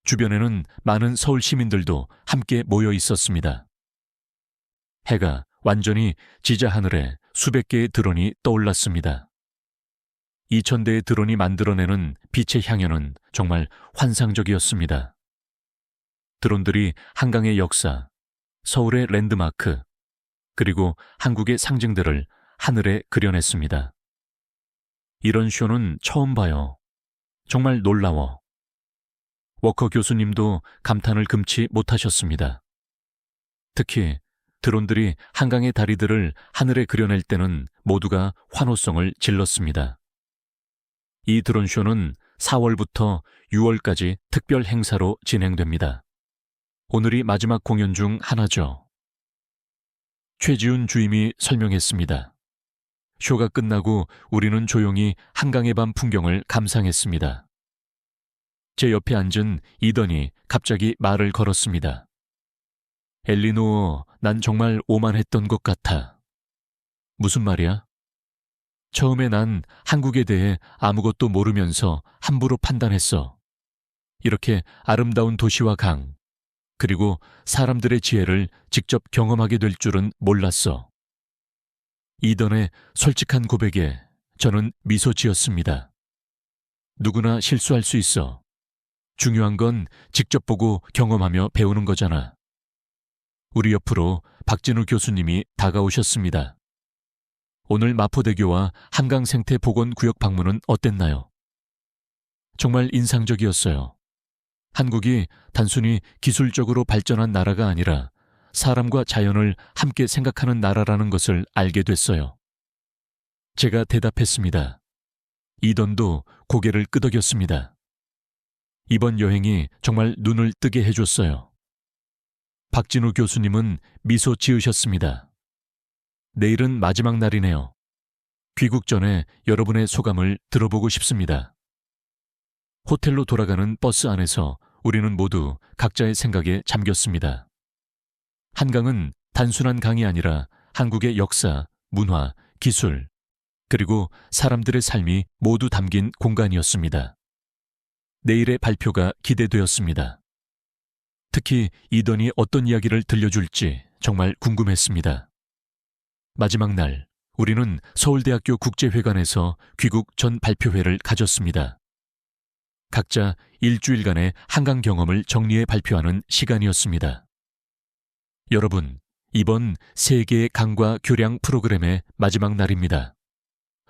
주변에는 많은 서울 시민들도 함께 모여 있었습니다. 해가 완전히 지자 하늘에 수백 개의 드론이 떠올랐습니다. 2000대의 드론이 만들어내는 빛의 향연은 정말 환상적이었습니다. 드론들이 한강의 역사, 서울의 랜드마크, 그리고 한국의 상징들을 하늘에 그려냈습니다. 이런 쇼는 처음 봐요. 정말 놀라워. 워커 교수님도 감탄을 금치 못하셨습니다. 특히 드론들이 한강의 다리들을 하늘에 그려낼 때는 모두가 환호성을 질렀습니다. 이 드론쇼는 4월부터 6월까지 특별 행사로 진행됩니다. 오늘이 마지막 공연 중 하나죠. 최지훈 주임이 설명했습니다. 쇼가 끝나고 우리는 조용히 한강의 밤 풍경을 감상했습니다. 제 옆에 앉은 이던이 갑자기 말을 걸었습니다. 엘리노어, 난 정말 오만했던 것 같아. 무슨 말이야? 처음에 난 한국에 대해 아무것도 모르면서 함부로 판단했어. 이렇게 아름다운 도시와 강, 그리고 사람들의 지혜를 직접 경험하게 될 줄은 몰랐어. 이던의 솔직한 고백에 저는 미소 지었습니다. 누구나 실수할 수 있어. 중요한 건 직접 보고 경험하며 배우는 거잖아. 우리 옆으로 박진우 교수님이 다가오셨습니다. 오늘 마포대교와 한강생태보건구역 방문은 어땠나요? 정말 인상적이었어요. 한국이 단순히 기술적으로 발전한 나라가 아니라 사람과 자연을 함께 생각하는 나라라는 것을 알게 됐어요. 제가 대답했습니다. 이던도 고개를 끄덕였습니다. 이번 여행이 정말 눈을 뜨게 해줬어요. 박진우 교수님은 미소 지으셨습니다. 내일은 마지막 날이네요. 귀국 전에 여러분의 소감을 들어보고 싶습니다. 호텔로 돌아가는 버스 안에서 우리는 모두 각자의 생각에 잠겼습니다. 한강은 단순한 강이 아니라 한국의 역사, 문화, 기술, 그리고 사람들의 삶이 모두 담긴 공간이었습니다. 내일의 발표가 기대되었습니다. 특히 이던이 어떤 이야기를 들려줄지 정말 궁금했습니다. 마지막 날, 우리는 서울대학교 국제회관에서 귀국 전 발표회를 가졌습니다. 각자 일주일간의 한강 경험을 정리해 발표하는 시간이었습니다. 여러분, 이번 세계의 강과 교량 프로그램의 마지막 날입니다.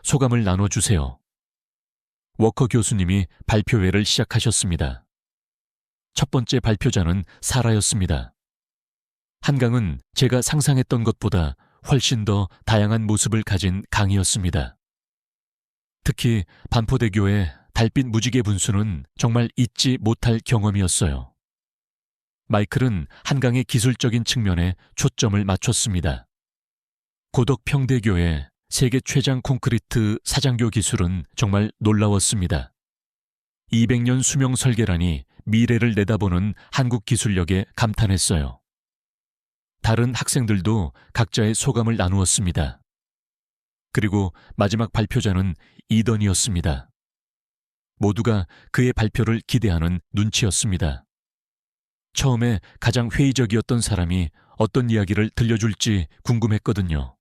소감을 나눠주세요. 워커 교수님이 발표회를 시작하셨습니다. 첫 번째 발표자는 사라였습니다. 한강은 제가 상상했던 것보다 훨씬 더 다양한 모습을 가진 강이었습니다. 특히 반포대교의 달빛 무지개 분수는 정말 잊지 못할 경험이었어요. 마이클은 한강의 기술적인 측면에 초점을 맞췄습니다. 고덕평대교의 세계 최장 콘크리트 사장교 기술은 정말 놀라웠습니다. 200년 수명 설계라니 미래를 내다보는 한국 기술력에 감탄했어요. 다른 학생들도 각자의 소감을 나누었습니다. 그리고 마지막 발표자는 이던이었습니다. 모두가 그의 발표를 기대하는 눈치였습니다. 처음에 가장 회의적이었던 사람이 어떤 이야기를 들려줄지 궁금했거든요.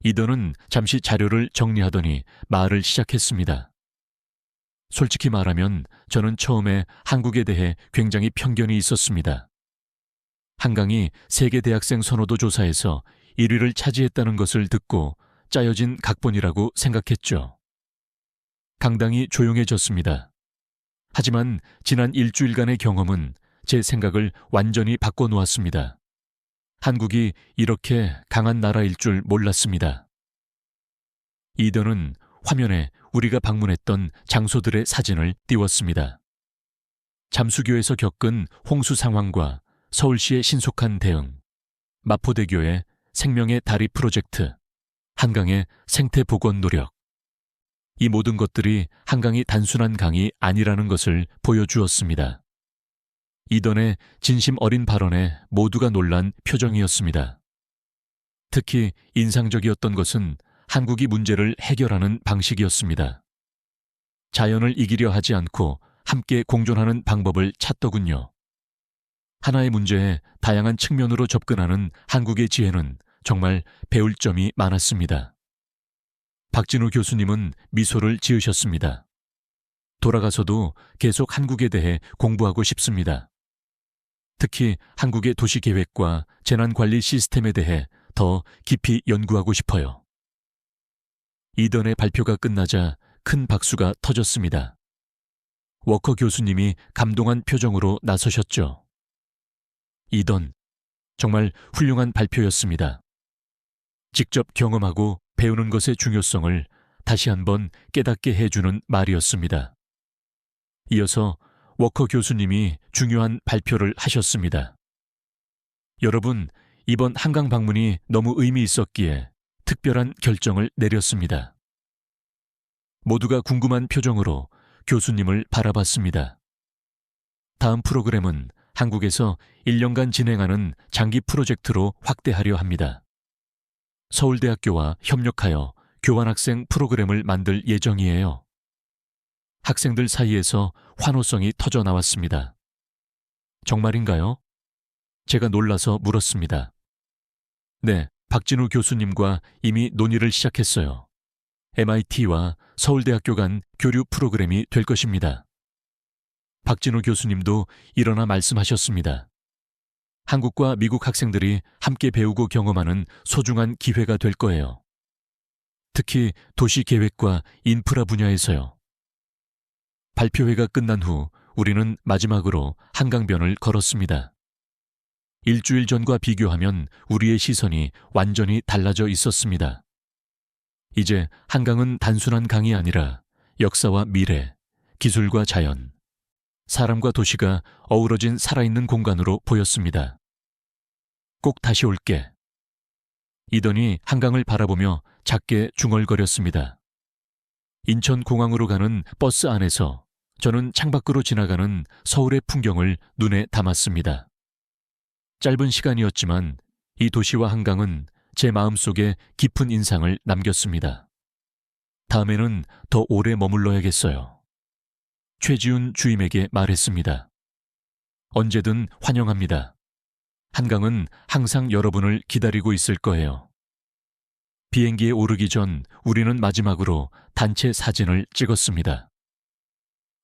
이던은 잠시 자료를 정리하더니 말을 시작했습니다. 솔직히 말하면 저는 처음에 한국에 대해 굉장히 편견이 있었습니다. 한강이 세계 대학생 선호도 조사에서 1위를 차지했다는 것을 듣고 짜여진 각본이라고 생각했죠. 강당이 조용해졌습니다. 하지만 지난 일주일간의 경험은 제 생각을 완전히 바꿔놓았습니다. 한국이 이렇게 강한 나라일 줄 몰랐습니다. 이던은 화면에 우리가 방문했던 장소들의 사진을 띄웠습니다. 잠수교에서 겪은 홍수 상황과 서울시의 신속한 대응, 마포대교의 생명의 다리 프로젝트, 한강의 생태복원 노력. 이 모든 것들이 한강이 단순한 강이 아니라는 것을 보여주었습니다. 이던의 진심 어린 발언에 모두가 놀란 표정이었습니다. 특히 인상적이었던 것은 한국이 문제를 해결하는 방식이었습니다. 자연을 이기려 하지 않고 함께 공존하는 방법을 찾더군요. 하나의 문제에 다양한 측면으로 접근하는 한국의 지혜는 정말 배울 점이 많았습니다. 박진우 교수님은 미소를 지으셨습니다. 돌아가서도 계속 한국에 대해 공부하고 싶습니다. 특히 한국의 도시계획과 재난관리 시스템에 대해 더 깊이 연구하고 싶어요. 이던의 발표가 끝나자 큰 박수가 터졌습니다. 워커 교수님이 감동한 표정으로 나서셨죠. 이던, 정말 훌륭한 발표였습니다. 직접 경험하고 배우는 것의 중요성을 다시 한번 깨닫게 해주는 말이었습니다. 이어서 워커 교수님이 중요한 발표를 하셨습니다. 여러분, 이번 한강 방문이 너무 의미 있었기에 특별한 결정을 내렸습니다. 모두가 궁금한 표정으로 교수님을 바라봤습니다. 다음 프로그램은 한국에서 1년간 진행하는 장기 프로젝트로 확대하려 합니다. 서울대학교와 협력하여 교환학생 프로그램을 만들 예정이에요. 학생들 사이에서 환호성이 터져 나왔습니다. 정말인가요? 제가 놀라서 물었습니다. 네, 박진우 교수님과 이미 논의를 시작했어요. MIT와 서울대학교 간 교류 프로그램이 될 것입니다. 박진우 교수님도 일어나 말씀하셨습니다. 한국과 미국 학생들이 함께 배우고 경험하는 소중한 기회가 될 거예요. 특히 도시계획과 인프라 분야에서요. 발표회가 끝난 후 우리는 마지막으로 한강변을 걸었습니다. 일주일 전과 비교하면 우리의 시선이 완전히 달라져 있었습니다. 이제 한강은 단순한 강이 아니라 역사와 미래, 기술과 자연, 사람과 도시가 어우러진 살아있는 공간으로 보였습니다. 꼭 다시 올게. 이더니 한강을 바라보며 작게 중얼거렸습니다. 인천공항으로 가는 버스 안에서 저는 창밖으로 지나가는 서울의 풍경을 눈에 담았습니다. 짧은 시간이었지만 이 도시와 한강은 제 마음속에 깊은 인상을 남겼습니다. 다음에는 더 오래 머물러야겠어요. 최지훈 주임에게 말했습니다. 언제든 환영합니다. 한강은 항상 여러분을 기다리고 있을 거예요. 비행기에 오르기 전 우리는 마지막으로 단체 사진을 찍었습니다.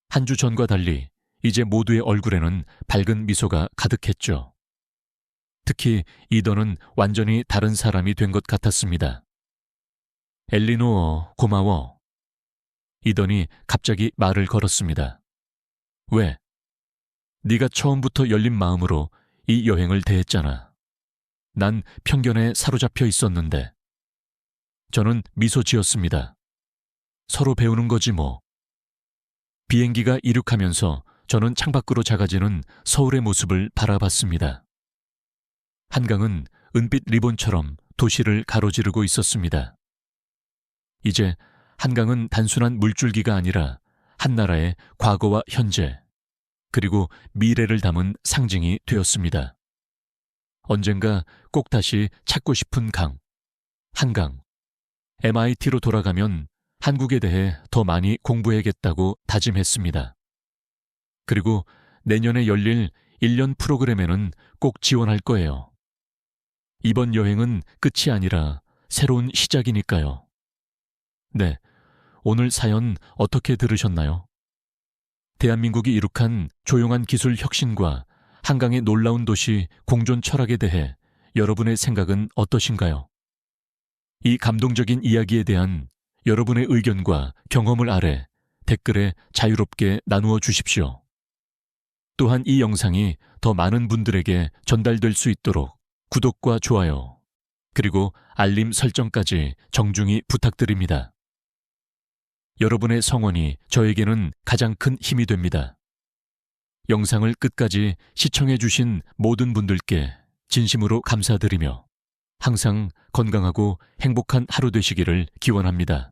한 주 전과 달리 이제 모두의 얼굴에는 밝은 미소가 가득했죠. 특히 이더는 완전히 다른 사람이 된 것 같았습니다. 엘리노어, 고마워. 이더니 갑자기 말을 걸었습니다. 왜? 네가 처음부터 열린 마음으로 이 여행을 대했잖아. 난 편견에 사로잡혀 있었는데. 저는 미소 지었습니다. 서로 배우는 거지 뭐. 비행기가 이륙하면서 저는 창밖으로 작아지는 서울의 모습을 바라봤습니다. 한강은 은빛 리본처럼 도시를 가로지르고 있었습니다. 이제 한강은 단순한 물줄기가 아니라 한 나라의 과거와 현재, 그리고 미래를 담은 상징이 되었습니다. 언젠가 꼭 다시 찾고 싶은 강, 한강. MIT로 돌아가면 한국에 대해 더 많이 공부해야겠다고 다짐했습니다. 그리고 내년에 열릴 1년 프로그램에는 꼭 지원할 거예요. 이번 여행은 끝이 아니라 새로운 시작이니까요. 네, 오늘 사연 어떻게 들으셨나요? 대한민국이 이룩한 조용한 기술 혁신과 한강의 놀라운 도시 공존 철학에 대해 여러분의 생각은 어떠신가요? 이 감동적인 이야기에 대한 여러분의 의견과 경험을 아래 댓글에 자유롭게 나누어 주십시오. 또한 이 영상이 더 많은 분들에게 전달될 수 있도록 구독과 좋아요, 그리고 알림 설정까지 정중히 부탁드립니다. 여러분의 성원이 저에게는 가장 큰 힘이 됩니다. 영상을 끝까지 시청해주신 모든 분들께 진심으로 감사드리며 항상 건강하고 행복한 하루 되시기를 기원합니다.